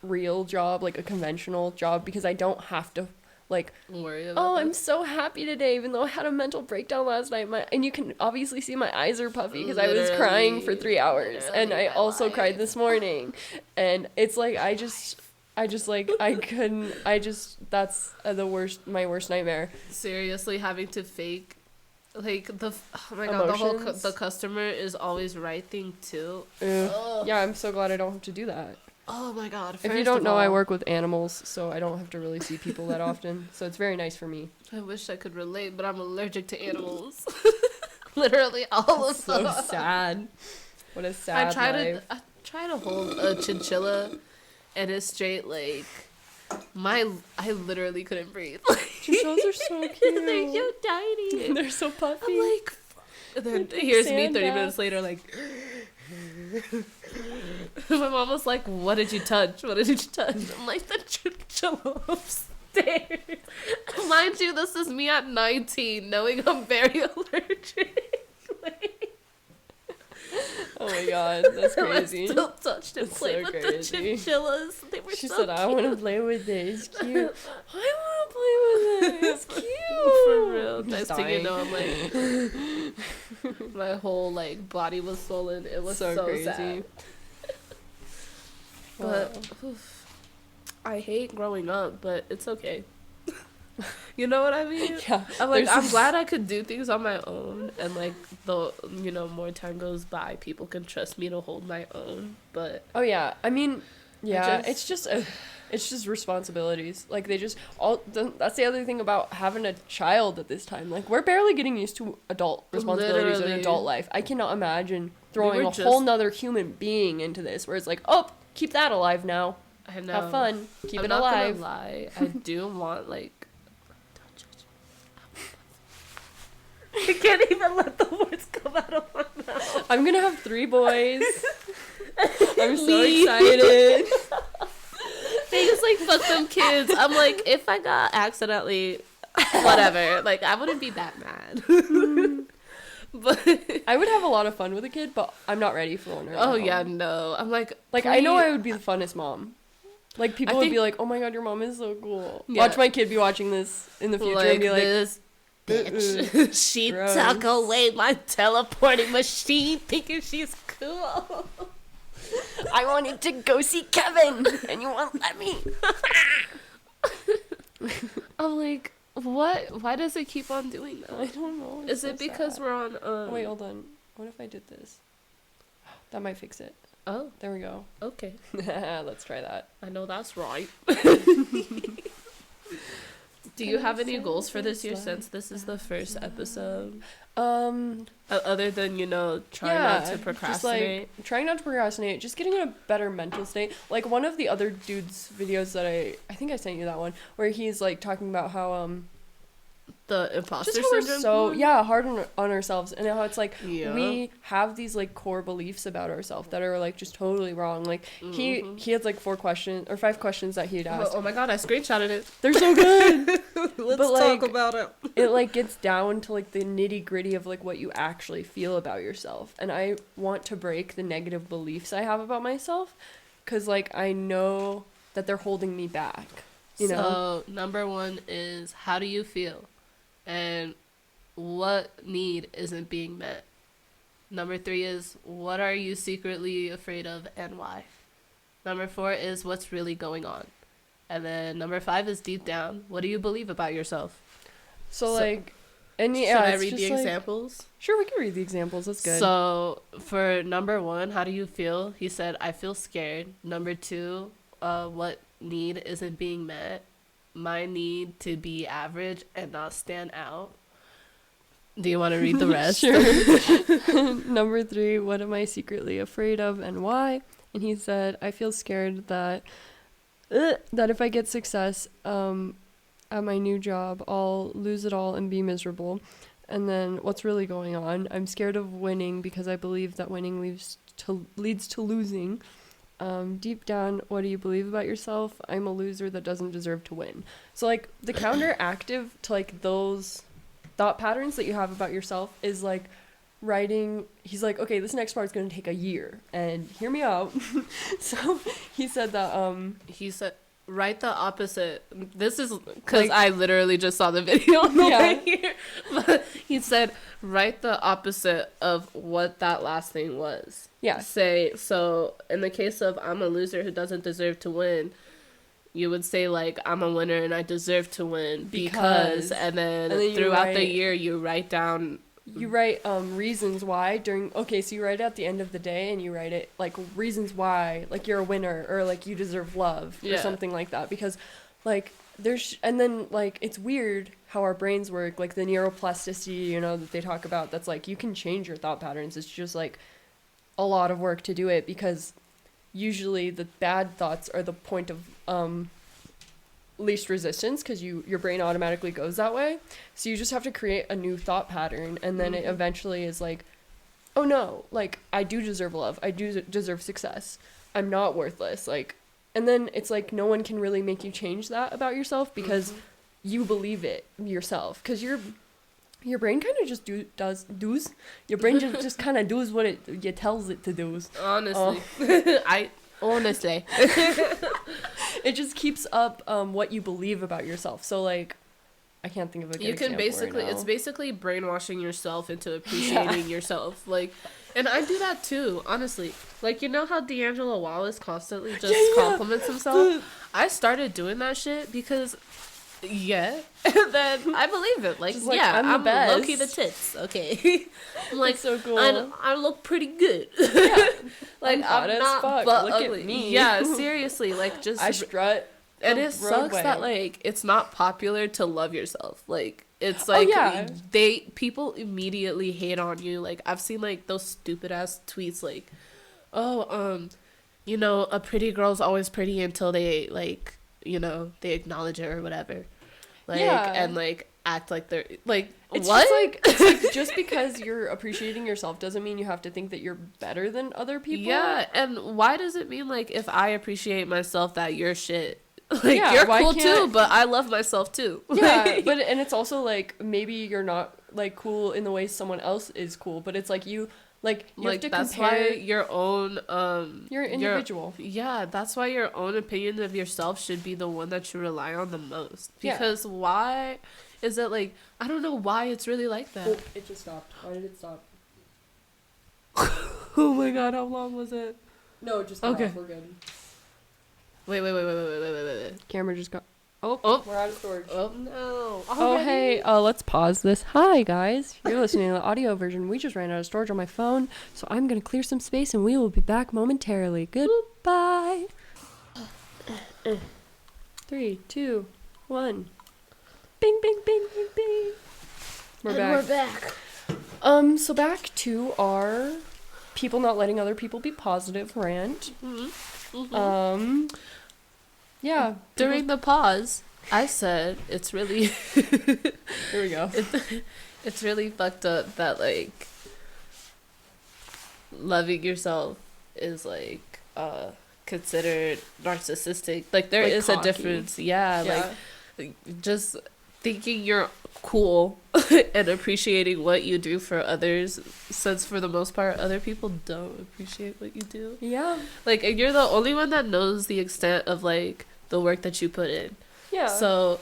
real job, like a conventional job, because I don't have to like worry about I'm so happy today, even though I had a mental breakdown last night. And you can obviously see my eyes are puffy because I was crying for 3 hours, and I also cried this morning, and it's like I just like that's my worst nightmare. Seriously, having to fake like oh my god, emotions. the customer is always right thing too. Yeah, I'm so glad I don't have to do that. Oh my god. If you don't know, I work with animals, so I don't have to really see people that often. So it's very nice for me. I wish I could relate, but I'm allergic to animals. Literally all of them. So sad. What a sad life. I try to hold a chinchilla, and it's straight like I literally couldn't breathe. Chinchillas are so cute. They're so tiny. They're so puffy. I'm like, here's me 30 minutes later, like. My mom was like, what did you touch? I'm like, the chinchilla upstairs. Mind you, this is me at 19, knowing I'm very allergic. Oh my god, that's crazy. I still touched and played with the chinchillas. They were she so said, cute. I want to play with it. It's cute. I want to play with it. It's cute. For real. Next thing you know, I'm like, my whole like body was swollen. It was so crazy. Sad. But I hate growing up, but it's okay. You know what I mean? Yeah. I'm like, I'm glad I could do things on my own, and like the more time goes by, people can trust me to hold my own. But oh yeah, I mean, yeah, it's just responsibilities. Like that's the other thing about having a child at this time. Like, we're barely getting used to adult responsibilities in adult life. I cannot imagine throwing a whole nother human being into this, where it's like, oh, keep that alive now. I know. Have fun. Keep it not alive. Gonna lie. I do want like. I can't even let the words come out of my mouth. I'm gonna have 3 boys. I'm so excited. They just like, fuck them kids. I'm like, if I got accidentally, whatever. Like, I wouldn't be that mad. But I would have a lot of fun with a kid, but I'm not ready for one right now. Oh yeah, no. I'm like I know I would be the funnest mom. Like, people would be like, oh my god, your mom is so cool. Yeah. Watch my kid be watching this in the future and be like, this bitch. She took away my teleporting machine thinking she's cool. I wanted to go see Kevin, and you won't let me. I'm like, what? Why does it keep on doing that? I don't know. Is it because we're on... Wait, hold on. What if I did this? That might fix it. Oh. There we go. Okay. Let's try that. I know that's right. Do you have any goals for this year since this is the first episode? Other than, trying not to procrastinate? Just, trying not to procrastinate, just getting in a better mental state. Like, one of the other dude's videos that I think I sent you that one, where he's, talking about how, the imposter just how syndrome? We're hard on ourselves, and how it's we have these core beliefs about ourselves that are just totally wrong. He had 4 questions or 5 questions that he had asked. Oh my god, I screenshotted it. They're so good. Let's talk about it. It gets down to the nitty gritty of what you actually feel about yourself, and I want to break the negative beliefs I have about myself, because I know that they're holding me back. So number 1 is, how do you feel? And what need isn't being met? Number 3 is, what are you secretly afraid of and why? Number 4 is, what's really going on? And then number 5 is, deep down, what do you believe about yourself? So and should I read the examples? Sure, we can read the examples. That's good. So for number 1, how do you feel? He said, I feel scared. Number 2, what need isn't being met? My need to be average and not stand out. Do you want to read the rest? Sure. Number 3, what am I secretly afraid of and why? And he said, I feel scared that if I get success at my new job, I'll lose it all and be miserable. And then, what's really going on? I'm scared of winning because I believe that winning leads to losing. Deep down, what do you believe about yourself? I'm a loser that doesn't deserve to win. So the counteractive to those thought patterns that you have about yourself is writing. He's okay, this next part is going to take a year, and hear me out. So he said that write the opposite. This is because I literally just saw the video right here. But he said, write the opposite of what that last thing was. Yeah. Say, so in the case of I'm a loser who doesn't deserve to win, you would say I'm a winner and I deserve to win because and then throughout the year you write down. You write reasons why so you write it at the end of the day, and you write it reasons why you're a winner, or you deserve love, or something like that, because there's and then it's weird how our brains work, the neuroplasticity that they talk about, that's you can change your thought patterns. It's just a lot of work to do it, because usually the bad thoughts are the point of least resistance, because your brain automatically goes that way. So you just have to create a new thought pattern, and then it eventually is oh no, I do deserve love, I do deserve success, I'm not worthless, and then it's no one can really make you change that about yourself, because you believe it yourself, because your brain kind of just does your brain just kind of does what it tells it to do. Honestly. It just keeps up what you believe about yourself. So I can't think of a good example right now. It's basically brainwashing yourself into appreciating yourself. And I do that too, honestly. How D'Angelo Wallace constantly just compliments himself? I started doing that shit because and then I believe it. I'm low-key the tits, okay? I'm so cool. I look pretty good. Yeah. I'm not as fuck. But look ugly. At me. Yeah, seriously. Just I strut. And it sucks that it's not popular to love yourself. It's people immediately hate on you. I've seen those stupid ass tweets a pretty girl's always pretty until they they acknowledge it or whatever. And act like they're it's what? It's just because you're appreciating yourself doesn't mean you have to think that you're better than other people. Yeah, and why does it mean if I appreciate myself that you're shit? You're cool too, but I love myself too. Yeah, and it's also maybe you're not cool in the way someone else is cool, but it's you Like, you have to that's compare. why your own You're an individual. That's why your own opinion of yourself should be the one that you rely on the most. Because why is it like, I don't know why it's really like that. Oh, it just stopped. Why did it stop? Oh my god, how long was it? No, it just got off. We're good. Wait. Camera just got. Oh, we're out of storage. Oh no. Oh, hey, let's pause this. Hi, guys. You're listening to the audio version. We just ran out of storage on my phone, so I'm going to clear some space and we will be back momentarily. Goodbye. 3, 2, 1. Bing, bing, bing, bing, bing. We're back. So back to our people not letting other people be positive rant. Yeah. During the pause, I said it's really Here we go. It's really fucked up that like loving yourself is like considered narcissistic. Like there is cocky. a difference. Yeah, like just thinking you're cool and appreciating what you do for others, since for the most part other people don't appreciate what you do. Yeah. Like, and you're the only one that knows the extent of like the work that you put in. Yeah. So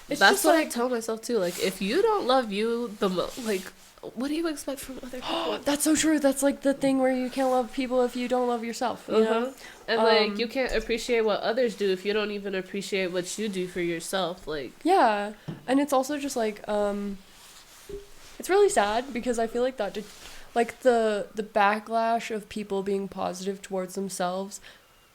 it's that's what like, I tell myself too. Like, if you don't love you like, what do you expect from other people? That's so true. That's like the thing where you can't love people if you don't love yourself. You know? And like, you can't appreciate what others do if you don't even appreciate what you do for yourself. Like, yeah. And it's also just like it's really sad because I feel like that like the backlash of people being positive towards themselves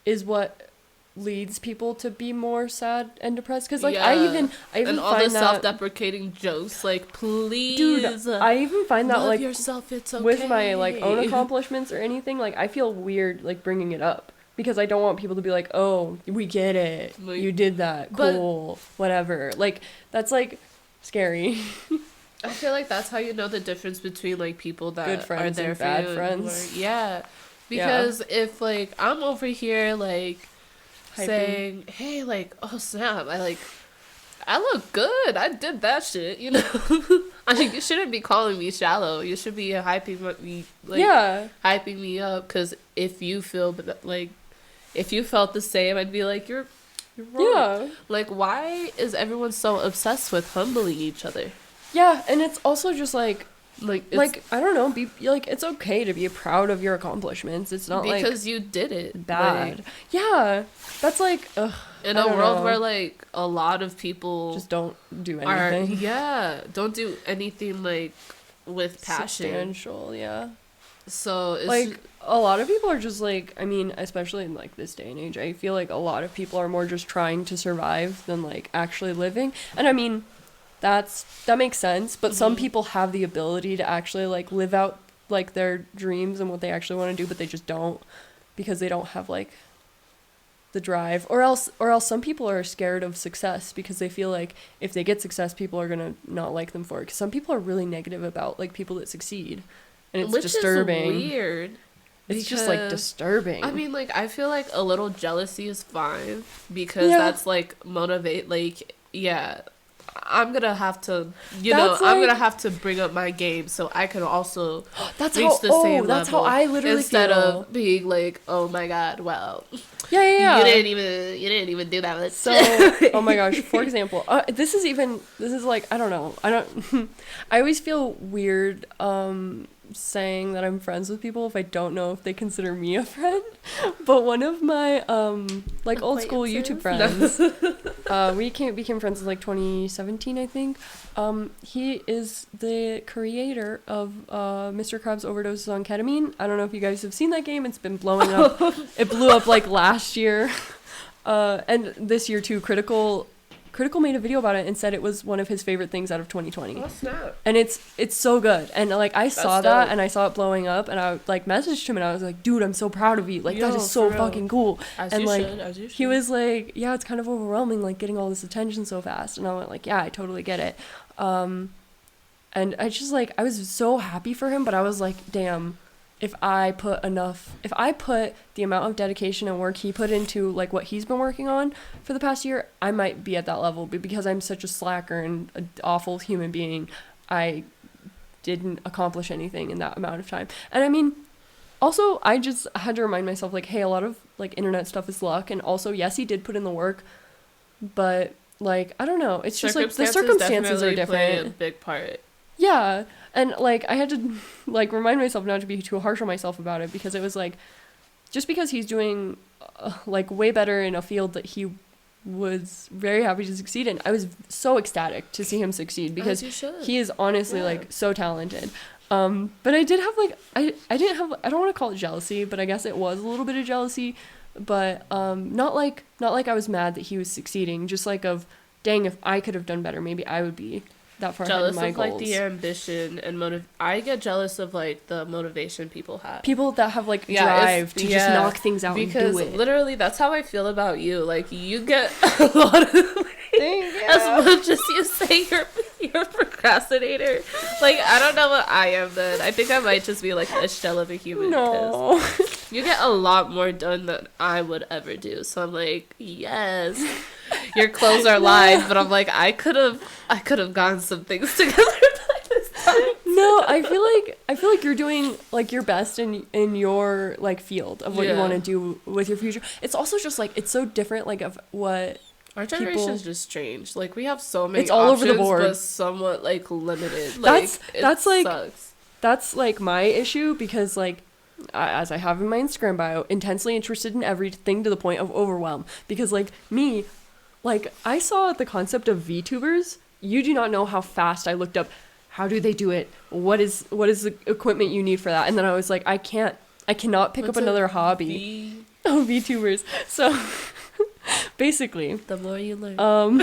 is what leads people to be more sad and depressed, because like I even and all find the self-deprecating jokes, like, please, dude, I even find that love like yourself, it's okay. With my like own accomplishments or anything, like I feel weird like bringing it up because I don't want people to be like, oh, we get it, like, you did that, cool, whatever. Like that's like scary. I feel like that's how you know the difference between like people that good friends are there and for bad you friends. Because if like I'm over here like hyping, saying, hey, like, oh snap, I look good, I did that shit, you know. I mean, you shouldn't be calling me shallow, you should be hyping me, like, hyping me up, because if you feel like, if you felt the same, I'd be like, you're wrong. Yeah. Like, why is everyone so obsessed with humbling each other? Yeah, and it's also just like I don't know, be like, it's okay to be proud of your accomplishments. It's not because you did it bad. Like, yeah, that's like in a world where like a lot of people just don't do anything. Don't do anything like with passion. Substantial, yeah. So it's like a lot of people are just like, I mean, especially in like this day and age, I feel like a lot of people are more just trying to survive than like actually living. And I mean, that makes sense, but some people have the ability to actually like live out like their dreams and what they actually want to do, but they just don't because they don't have like the drive, or else some people are scared of success because they feel like if they get success, people are gonna not like them for it, because some people are really negative about like people that succeed, and it's disturbing. Is weird. It's just like disturbing. I mean, like, I feel like a little jealousy is fine because that's like motivate, like, yeah, I'm gonna have to, I'm gonna have to bring up my game so I can also reach the same level. That's how I literally instead feel. of being like, oh my god, well, yeah. You didn't even do that much. So, oh my gosh, for example, this is like, I don't know, I always feel weird saying that I'm friends with people if I don't know if they consider me a friend. But one of my like old school YouTube friends, we became friends in like 2017, I think. He is the creator of Mr. Krabs Overdoses on Ketamine. I don't know if you guys have seen that game. It's been blowing up. It blew up like last year, and this year too. Critical made a video about it and said it was one of his favorite things out of 2020. Oh, snap. And it's so good. And like I saw that and I saw it blowing up and I like messaged him and I was like, dude, I'm so proud of you. Like, that is so fucking cool. As you should. He was like, yeah, it's kind of overwhelming, like getting all this attention so fast. And I went like, yeah, I totally get it. And I just like, I was so happy for him, but I was like, damn, if I put the amount of dedication and work he put into like what he's been working on for the past year, I might be at that level. But because I'm such a slacker and an awful human being, I didn't accomplish anything in that amount of time. And I mean, also, I just had to remind myself, like, hey, a lot of, like, internet stuff is luck. And also, yes, he did put in the work, but, like, I don't know. It's just, like, the circumstances are different. Play a big part. Yeah. And, like, I had to, like, remind myself not to be too harsh on myself about it, because it was, like, just because he's doing, like, way better in a field that he was very happy to succeed in, I was so ecstatic to see him succeed, because he is honestly, like, so talented. But I did have, like, I don't want to call it jealousy, but I guess it was a little bit of jealousy, but not like I was mad that he was succeeding, just like of, dang, if I could have done better, maybe I would be that far ahead of my goals. Like, the ambition and I get jealous of, like, the motivation people have. People that have, like, drive to just knock things out and do it. Because literally, that's how I feel about you. Like, you get a lot of... as much as you say you're a procrastinator. Like, I don't know what I am then. I think I might just be, like, a shell of a human. No. You get a lot more done than I would ever do. So I'm like, yes. Your clothes are live, but I'm like, I could have gotten some things together by this time. No, I feel like you're doing, like, your best in your, like, field of what you want to do with your future. It's also just, like, it's so different, like, of what our generation is just strange. Like, we have so many it's all options, over the board, but somewhat, like, limited. Like, that's like sucks. That's, like, my issue, because, like, as I have in my Instagram bio, intensely interested in everything to the point of overwhelm. Because, like, me, like, I saw the concept of VTubers. You do not know how fast I looked up, how do they do it? What is the equipment you need for that? And then I was like, I cannot pick up another hobby. VTubers. So, basically, the more you learn.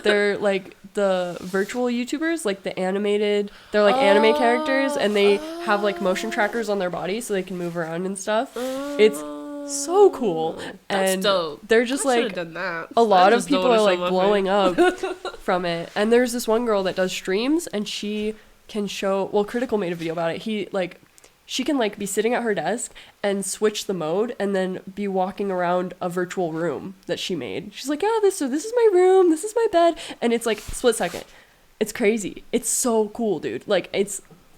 They're, like, the virtual YouTubers, like, the animated, they're, like, anime characters, and they have, like, motion trackers on their body so they can move around and stuff. It's so cool. And dope. They're just, like, a lot of people are, like, blowing up from it. And there's this one girl that does streams, and she can show, well, Critical made a video about it. She can, like, be sitting at her desk and switch the mode and then be walking around a virtual room that she made. She's like, yeah, this is my room, this is my bed. And it's, like, split second. It's crazy. It's so cool, dude. Like,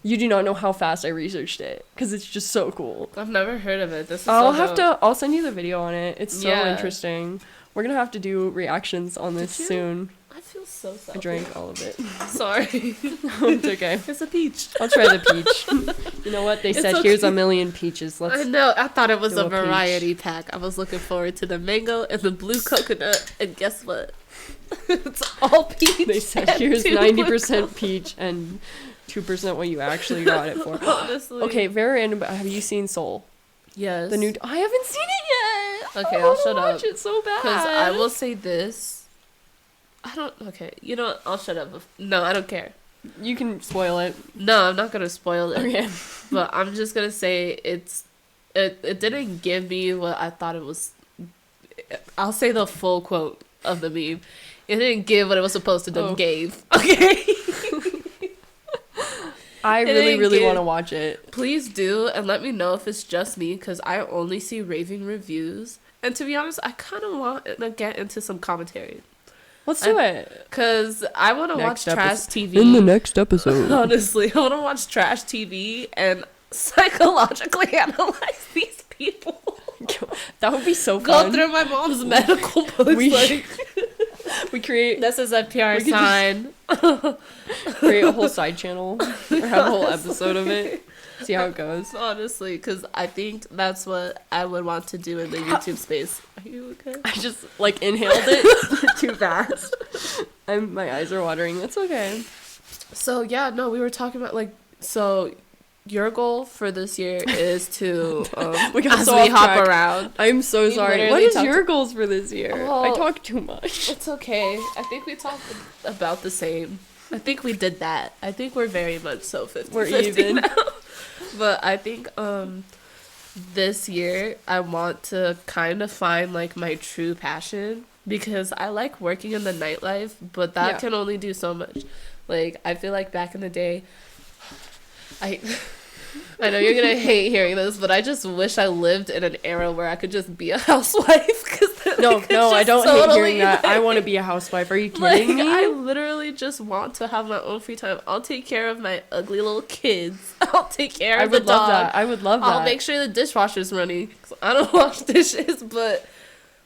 you do not know how fast I researched it, because it's just so cool. I've never heard of it. I'll send you the video on it. It's so interesting. We're going to have to do reactions on this soon. I feel so sad. I drank all of it. Sorry. It's okay. It's a peach. I'll try the peach. You know what? They said, here's a million peaches. I know. I thought it was a variety pack. I was looking forward to the mango and the blue coconut. And guess what? It's all peach. They said, here's 90% peach and 2% what you actually got it for. Honestly. Okay, very random, but have you seen Soul? Yes. The new... I haven't seen it yet! Okay, I'll shut up. Watch it so bad. Because I will say this. Okay, you know what? I'll shut up. No, I don't care. You can spoil it. No, I'm not gonna spoil it. Okay. But I'm just gonna say it didn't give me what I thought it was. I'll say the full quote of the meme. It didn't give what it was supposed to do. Gave. Okay. I really want to watch it. Please do, and let me know if it's just me, because I only see raving reviews. And to be honest, I kind of want to get into some commentary. Let's do it. Because I want to watch trash TV. In the next episode. Honestly, I want to watch trash TV and psychologically analyze these people. That would be so fun. Go through my mom's medical books. We create... This is a PR sign. Create a whole side channel. Or have a whole episode of it. See how it goes. Honestly, because I think that's what I would want to do in the YouTube space. Are you okay? I just, like, inhaled it too fast. My eyes are watering. That's okay. So, yeah, no, we were talking about, like, so your goal for this year is to, we hop around. I'm so sorry. What is your goals for this year? I talk too much. It's okay. I think we talked about the same. I think we did that. I think we're very much so 50-50 We're even now. But I think this year I want to kind of find, like, my true passion, because I like working in the nightlife, but that can only do so much. Like, I feel like back in the day, I know you're gonna hate hearing this, but I just wish I lived in an era where I could just be a housewife, because then No, I don't hate hearing that. I want to be a housewife. Are you kidding me? I literally just want to have my own free time. I'll take care of my ugly little kids. I'll take care of the dog. I would love that. I'll make sure the dishwasher's running. 'Cause I don't wash dishes, but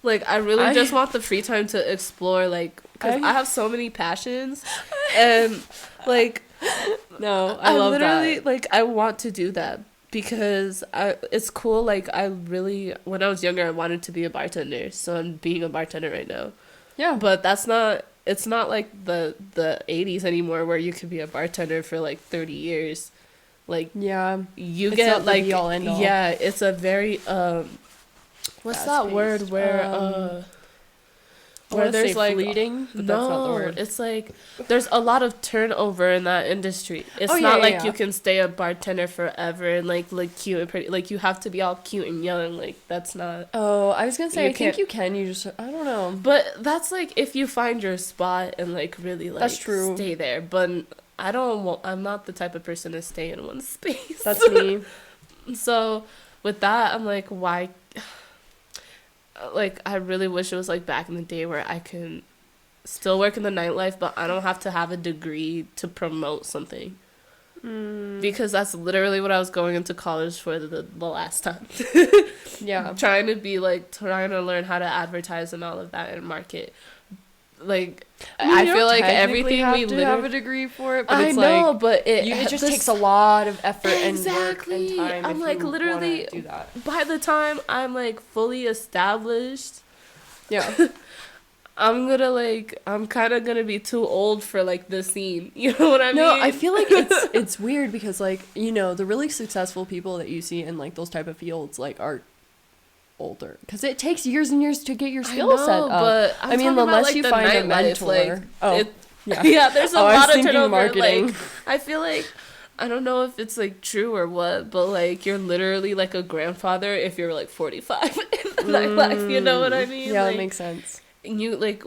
like I really just want the free time to explore, like, because I have so many passions, and like, no, I love literally, that. like, I want to do that because it's cool. Like, when I was younger, I wanted to be a bartender, so I'm being a bartender right now. Yeah, but it's not like the 80s anymore where you could be a bartender for like 30 years. Like, yeah, you it's get not like, the be all end all. Yeah, it's a very what's that word where where there's like fleeting, but no, that's not the word. It's like there's a lot of turnover in that industry. It's you can stay a bartender forever and like cute and pretty. Like, you have to be all cute and young. Like, that's not. Oh, I was gonna say, I think you can. You just, I don't know. But that's like if you find your spot and like really like that's true. Stay there. But I'm not the type of person to stay in one space. That's me. So with that, I'm like, why? Like, I really wish it was like back in the day where I can still work in the nightlife, but I don't have to have a degree to promote something. Because that's literally what I was going into college for the last time. Yeah. trying to learn how to advertise and all of that and market. Like, I feel like everything we literally have a degree for it, but I it's know, but it just takes a lot of effort and work and time. I'm like, literally, do that. By the time I'm like fully established, yeah, I'm kind of gonna be too old for like the scene. You know what I mean? No, I feel like it's weird because, like, you know, the really successful people that you see in like those type of fields like are older because it takes years and years to get your skill set up. But I mean, unless like, you find a mentor. Yeah, there's a lot of turnover. Marketing. Like, I feel like, I don't know if it's like true or what, but like you're literally like a grandfather if you're like 45 in the nightlife. You know what I mean? Yeah, like, that makes sense. You like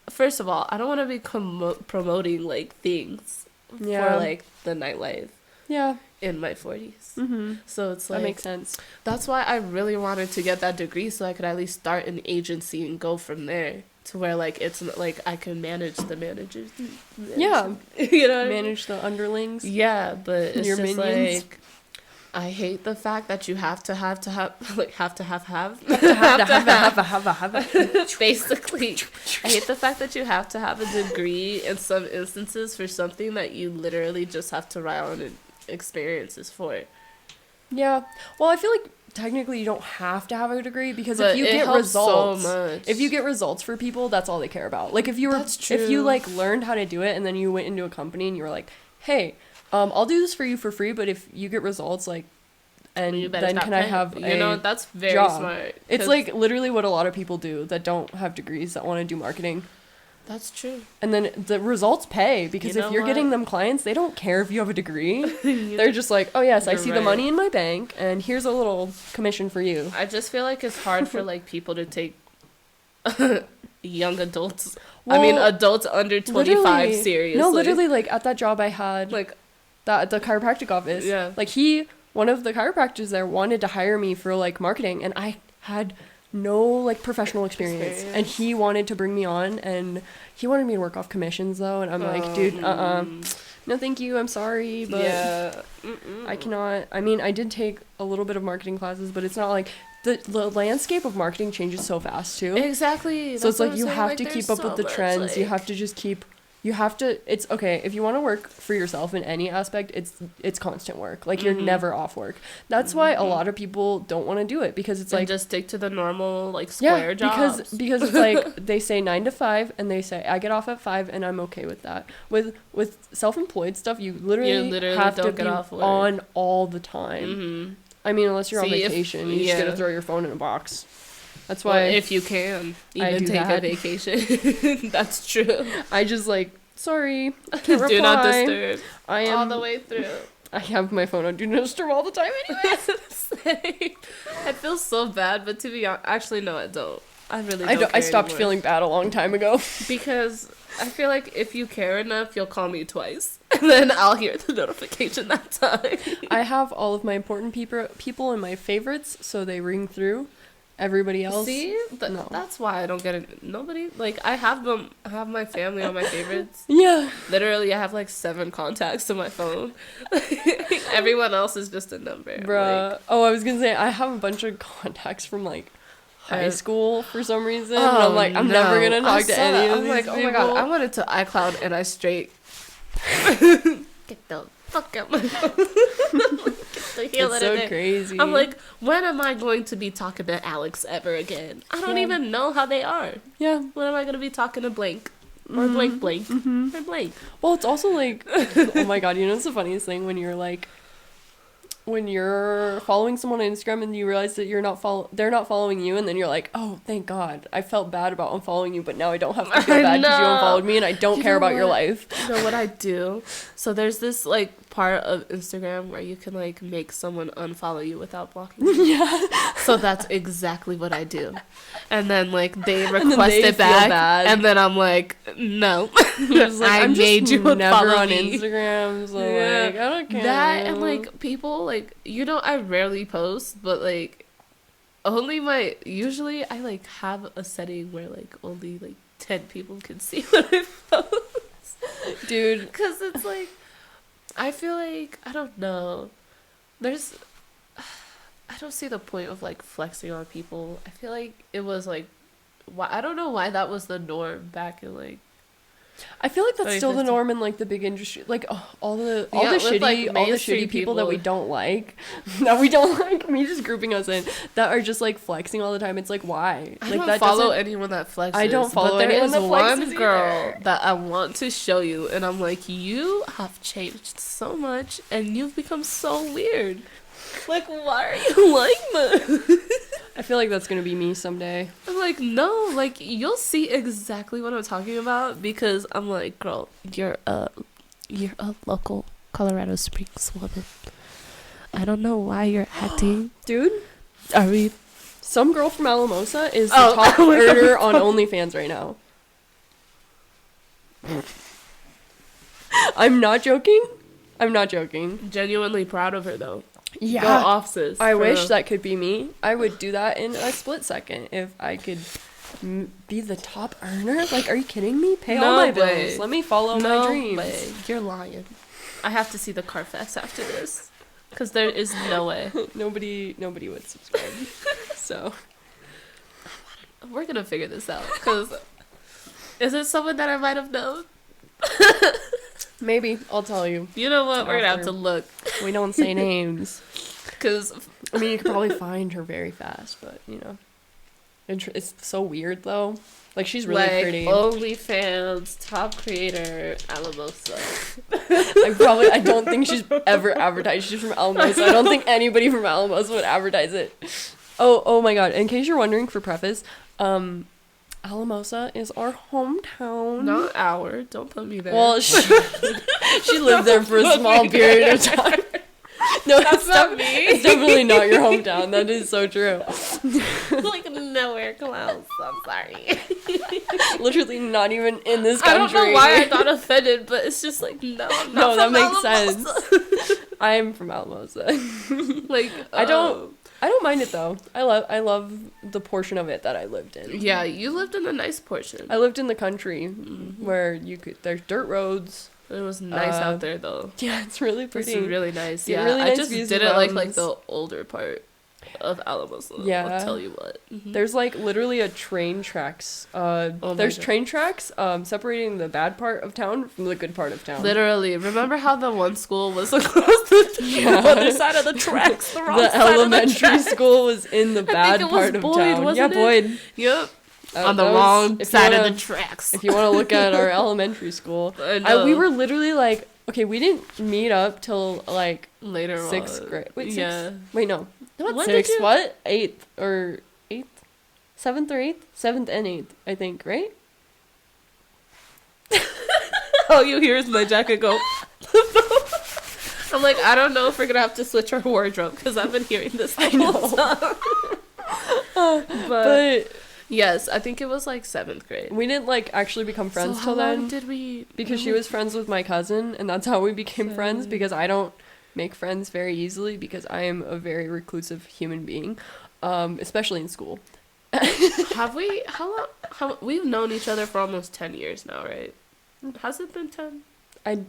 first of all, I don't want to be promoting like things for like the nightlife. Yeah. In my 40s. Mm-hmm. So it's like, that makes sense. That's why I really wanted to get that degree so I could at least start an agency and go from there to where like it's like I can manage the managers. Yeah. You know, manage the underlings. Yeah, but it's your just minions. like, I hate the fact that you have to have basically. I hate the fact that you have to have a degree in some instances for something that you literally just have to rely on experiences for it. Yeah. Well, I feel like technically you don't have to have a degree because if you get results, if you get results for people, that's all they care about. Like if you like learned how to do it and then you went into a company and you were like, hey, I'll do this for you for free, but if you get results, like, and then can I have a job? That's very smart. It's like literally what a lot of people do that don't have degrees that want to do marketing. That's true. And then the results pay because if you're getting them clients, they don't care if you have a degree. They're just like, oh yes, I see the money in my bank and here's a little commission for you. I just feel like it's hard for like people to take young adults. Well, I mean, adults under 25 seriously. No, literally, like at that job I had, like at the chiropractic office. Yeah. Like one of the chiropractors there wanted to hire me for like marketing, and I had no like professional experience. And he wanted to bring me on, and he wanted me to work off commissions though, and I'm like, dude, no thank you, I'm sorry, but I cannot. I mean, I did take a little bit of marketing classes, but it's not like the landscape of marketing changes so fast too. Exactly. So it's like you have to keep up with the trends. Like, you have to just it's okay if you want to work for yourself in any aspect. It's constant work. Like you're never off work. That's why a lot of people don't want to do it because it's like just stick to the normal like square jobs. because it's like they say 9 to 5 and they say I get off at 5 and I'm okay with that. With self-employed stuff, you literally have to be on all the time. I mean, unless you're on vacation, you just gotta throw your phone in a box. That's why if you can even take a vacation. That's true. I just like, sorry, I can't reply. Do not disturb. I am all the way through. I have my phone on do not disturb all the time anyway. I feel so bad, but to be honest, actually no, I don't. I really don't. I stopped feeling bad a long time ago because I feel like if you care enough, you'll call me twice, and then I'll hear the notification that time. I have all of my important people in my favorites, so they ring through. everybody else. See? No. That's why I don't get it. Nobody, like, I have my family on my favorites. Yeah. Literally, I have, like, 7 contacts on my phone. Everyone else is just a number. Bruh. Like, I was gonna say, I have a bunch of contacts from, like, high school for some reason. Oh, and I'm like, I'm never gonna talk to any of these like, people. oh my god, I went into iCloud and I straight get the fuck out my phone. It's so crazy. I'm like, when am I going to be talking to Alex ever again? I don't even know how they are. Yeah. When am I gonna be talking to blank? Or blank or blank? Well, it's also like, oh my god, you know what's the funniest thing when you're following someone on Instagram and you realize that they're not following you, and then you're like, oh, thank God, I felt bad about unfollowing you, but now I don't have to feel bad because you unfollowed me and I don't care about your life. You know what I do? So there's this like part of Instagram where you can like make someone unfollow you without blocking you. Yeah. So that's exactly what I do. And then like they request they it back, bad. and then I'm like, no, like, I made you never follow on me. Instagram, so Yeah. like I don't care. That and like people like, you know, I rarely post, but like usually I like have a setting where like only like 10 people can see what I post, dude, because it's like I feel like I don't know, I don't see the point of like flexing on people. I feel like it was like, why, I don't know why that was the norm back in like, I feel like that's still the norm in like the big industry, like all the shitty people that we don't like, me just grouping us in, that are just like flexing all the time. It's like, why? I like don't that follow anyone that flexes. I don't follow but there anyone is that flexes one girl either. that I want to show you, and I'm like, you have changed so much, and you've become so weird. Like, why are you like that? I feel like that's gonna be me someday. I'm like, no, like, you'll see exactly what I'm talking about, because I'm like, girl, you're a local Colorado Springs woman. I don't know why you're acting. Dude, are we? Some girl from Alamosa is the top earner on OnlyFans right now. I'm not joking. Genuinely proud of her, though. Yeah. Go off, sis. I wish that could be me. I would do that in a split second if I could be the top earner. Like, are you kidding me? Pay all my bills. Let me follow my dreams. Way. You're lying. I have to see the Carfax after this, because there is no way. Nobody would subscribe. So we're gonna figure this out. Because is it someone that I might have known? Maybe. I'll tell you. You know what? We're gonna have to look. We don't say names. Because, I mean, you could probably find her very fast, but, you know. It's so weird, though. Like, she's really pretty. OnlyFans, top creator, Alamosa. I don't think she's ever advertised. She's from Alamosa. I don't think anybody from Alamosa would advertise it. Oh my god. In case you're wondering, for preface, Alamosa is our hometown. Not our. Don't put me there. Well, she lived there for a small period of time. No, that's not me. It's definitely not your hometown. That is so true. Like nowhere close. I'm sorry. Literally not even in this country. I don't know why I got offended, but it's just like, no, I'm not that from makes Alamosa. sense. I'm from Alamosa. Like, I don't mind it though. I love the portion of it that I lived in. Yeah, you lived in a nice portion. I lived in the country where there's dirt roads. It was nice out there though. Yeah, it's really pretty. It's really nice. Yeah, Yeah, really I nice just views didn't of like the older part of Alamosa. Yeah, I'll tell you what. Mm-hmm. There's like literally a train tracks. There's train tracks separating the bad part of town from the good part of town. Literally, remember how the one school was across the other side of the tracks? The wrong the side elementary of the school was in the bad part of town. Wasn't Yeah, Boyd. Yep. On the wrong side of the tracks. If you want to look at our elementary school, we were literally like, okay, we didn't meet up till like later 6th grade. Wait, yeah. Wait, no. Not when 6th. What? 8th or 8th? 7th or 8th? 7th and 8th, I think, right? All you hear is my jacket go. I'm like, I don't know if we're gonna have to switch our wardrobe because I've been hearing this the whole time. But yes, I think it was like 7th grade. We didn't like actually become friends till then. How long did we? Because she was friends with my cousin, and that's how we became friends. Because I don't make friends very easily because I am a very reclusive human being. especially in school. Have we? How long? We've known each other for almost 10 years now, right? Has it been 10? I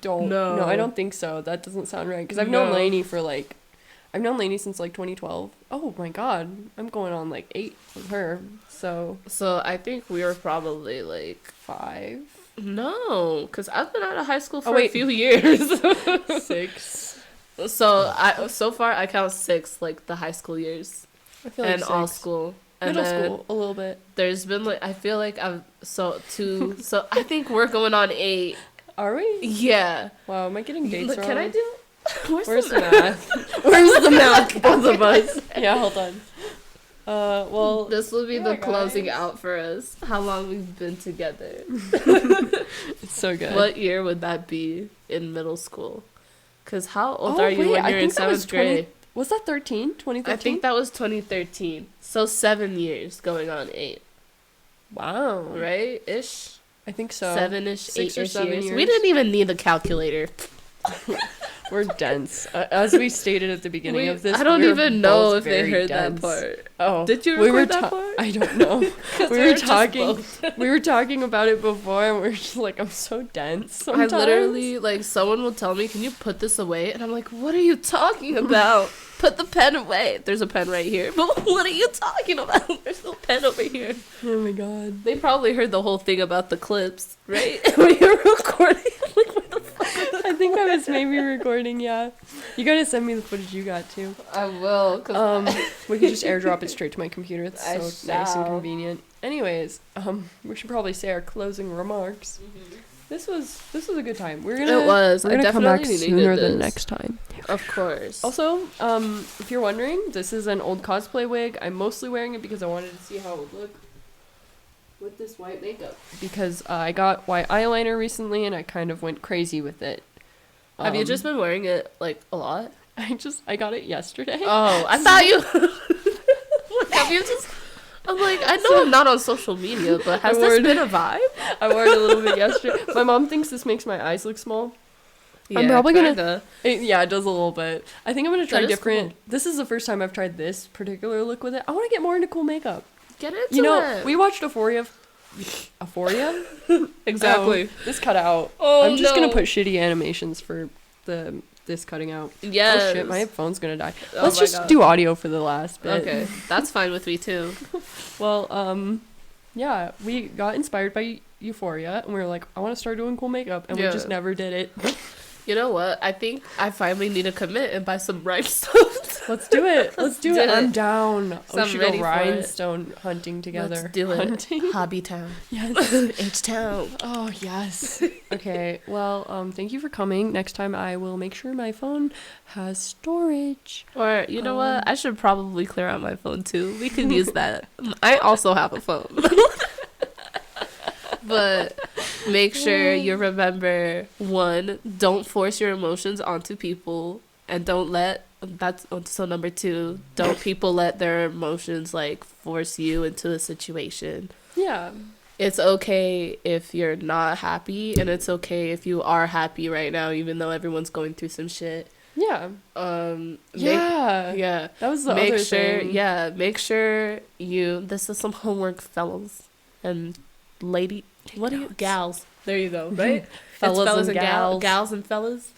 don't. No, I don't think so. That doesn't sound right. Because I've known Lainey since like 2012. Oh my god, I'm going on like 8 with her. So I think we were probably like 5. No, because I've been out of high school for a few years. 6. So far I count 6, like the high school years. I feel like 6. All school. And middle school, a little bit. There's been like, I feel like so I think we're going on 8. Are we? Yeah. Wow, am I getting dates wrong? Can I do? Where's the math? Where's the math? Both of us. Yeah, hold on. Well, this will be the closing out for us. How long we've been together. It's so good. What year would that be in middle school? Because how old are you when you're in 7th grade? Was that 2013? I think that was 2013. So 7 years going on 8. Wow. Right? Ish? I think so. 7-ish, 6 or 7 years. We didn't even need a calculator. We're dense. As we stated at the beginning of this, I don't even know if they heard that part. Oh, did you record that part? I don't know. We were talking about it before, and we're just like, I'm so dense. Sometimes. I literally, like, someone will tell me, "Can you put this away?" And I'm like, "What are you talking about? Put the pen away." There's a pen right here. But what are you talking about? There's no pen over here. Oh my god. They probably heard the whole thing about the clips, right? We were recording. Like, what the fuck? I think I was maybe recording, yeah. You gotta send me the footage you got, too. I will. We can just airdrop it straight to my computer. It's so nice and convenient. Anyways, we should probably say our closing remarks. Mm-hmm. This was a good time. We're gonna come back sooner than next time. Of course. Also, if you're wondering, this is an old cosplay wig. I'm mostly wearing it because I wanted to see how it would look with this white makeup. Because I got white eyeliner recently and I kind of went crazy with it. Have you just been wearing it like a lot? I got it yesterday. Oh, I thought you. Have you just? I'm like, I know I'm not on social media, but has this been a vibe? I wore it a little bit yesterday. My mom thinks this makes my eyes look small. Yeah, I'm probably gonna. It does a little bit. I think I'm gonna try different. Cool. This is the first time I've tried this particular look with it. I want to get more into cool makeup. Get into it. We watched Euphoria. Exactly. This cut out. Oh, I'm just gonna put shitty animations for this cutting out. Yes. Oh shit, my phone's gonna die. Let's just do audio for the last bit. Okay, that's fine with me too. Well, yeah, we got inspired by Euphoria, and we were like, I want to start doing cool makeup, and we just never did it. You know what? I think I finally need to commit and buy some rhinestones. Let's do it. Let's do it. I'm down. We should go rhinestone hunting together. Let's do it. Hobby Town. Yes. H-Town. Oh, yes. Okay. Well, thank you for coming. Next time I will make sure my phone has storage. Or, you know what? I should probably clear out my phone, too. We can use that. I also have a phone. But make sure you remember, 1, don't force your emotions onto people, and don't let, so number 2, don't people let their emotions, like, force you into a situation. Yeah. It's okay if you're not happy, and it's okay if you are happy right now, even though everyone's going through some shit. Yeah. Yeah. That was the other thing. Yeah, make sure this is some homework, fellas and gals. There you go, right? fellas and gals. Gals and fellas.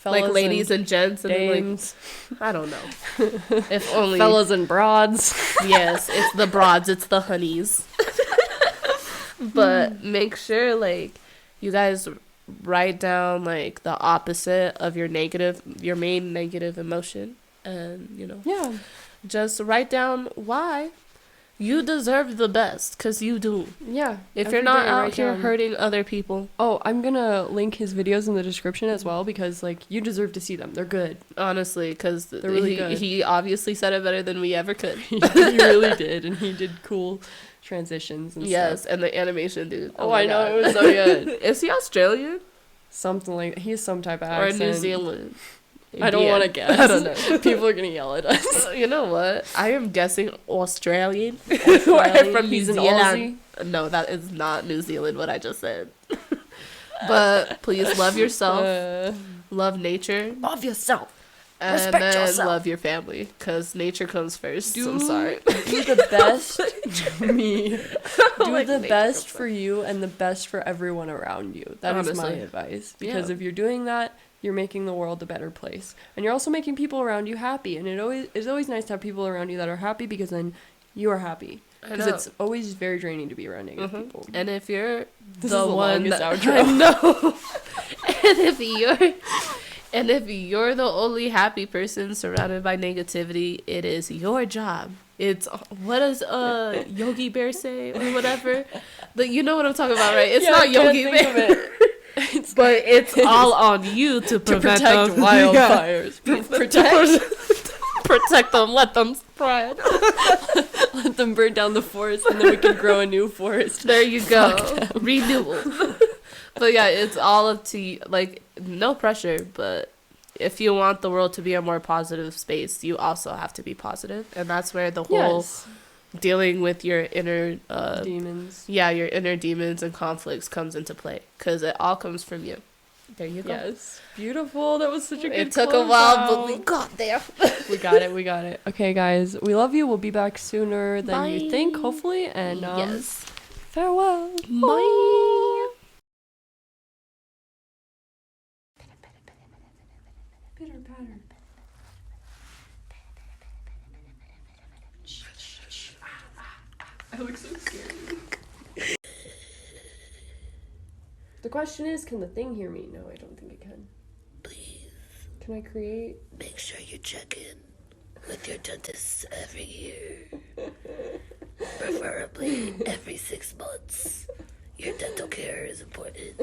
Like ladies and gents and dames. Like, I don't know. If only. Fellas and broads. Yes, it's the broads, it's the honeys. But make sure, like, you guys write down, like, the opposite of your main negative emotion. And, Yeah. Just write down why. You deserve the best, because you do. Yeah. If you're not out here hurting other people. Oh, I'm going to link his videos in the description as well, because, like, you deserve to see them. They're good. Honestly, because they're really good. He obviously said it better than we ever could. He really did, and he did cool transitions and stuff. Yes, and the animation, dude. Oh I know, it was so good. Is he Australian? Something like, he has some type of accent. Or New Zealand. I don't want to guess. I don't know. People are going to yell at us. You know what? I am guessing Australian. From New Zealand. No, that is not New Zealand, what I just said. But please love yourself. Love nature. Love yourself. And Respect then yourself. love your family, because nature comes first. I'm sorry. Do the best. Do Like, the best for you and the best for everyone around you. That is my Honestly. advice. Because if you're doing that, you're making the world a better place. And you're also making people around you happy. And it's always nice to have people around you that are happy, because then you are happy. Because it's always very draining to be around negative people. And if you're This the is the one longest that outro. I know, and if you're the only happy person surrounded by negativity, it is your job. It's, what does Yogi Bear say or whatever? You know what I'm talking about, right? It's not Yogi Bear. But it's all on you to prevent protect them. wildfires. Protect them. Let them spread. Let them burn down the forest, and then we can grow a new forest. There you go. Renewal. But yeah, it's all up to you. Like, no pressure, but if you want the world to be a more positive space, you also have to be positive. And that's where the whole dealing with your inner demons. Yeah, your inner demons and conflicts comes into play, because it all comes from you. There you go. Yes. Beautiful. That was such a good It took a while, but we got there. We got it. Okay, guys. We love you. We'll be back sooner than you think, hopefully. And yes. Farewell. Bye. Pitter patter. I look so scared. The question is, can the thing hear me? No, I don't think it can. Please. Can I create? Make sure you check in with your dentist every year. Preferably every 6 months. Your dental care is important.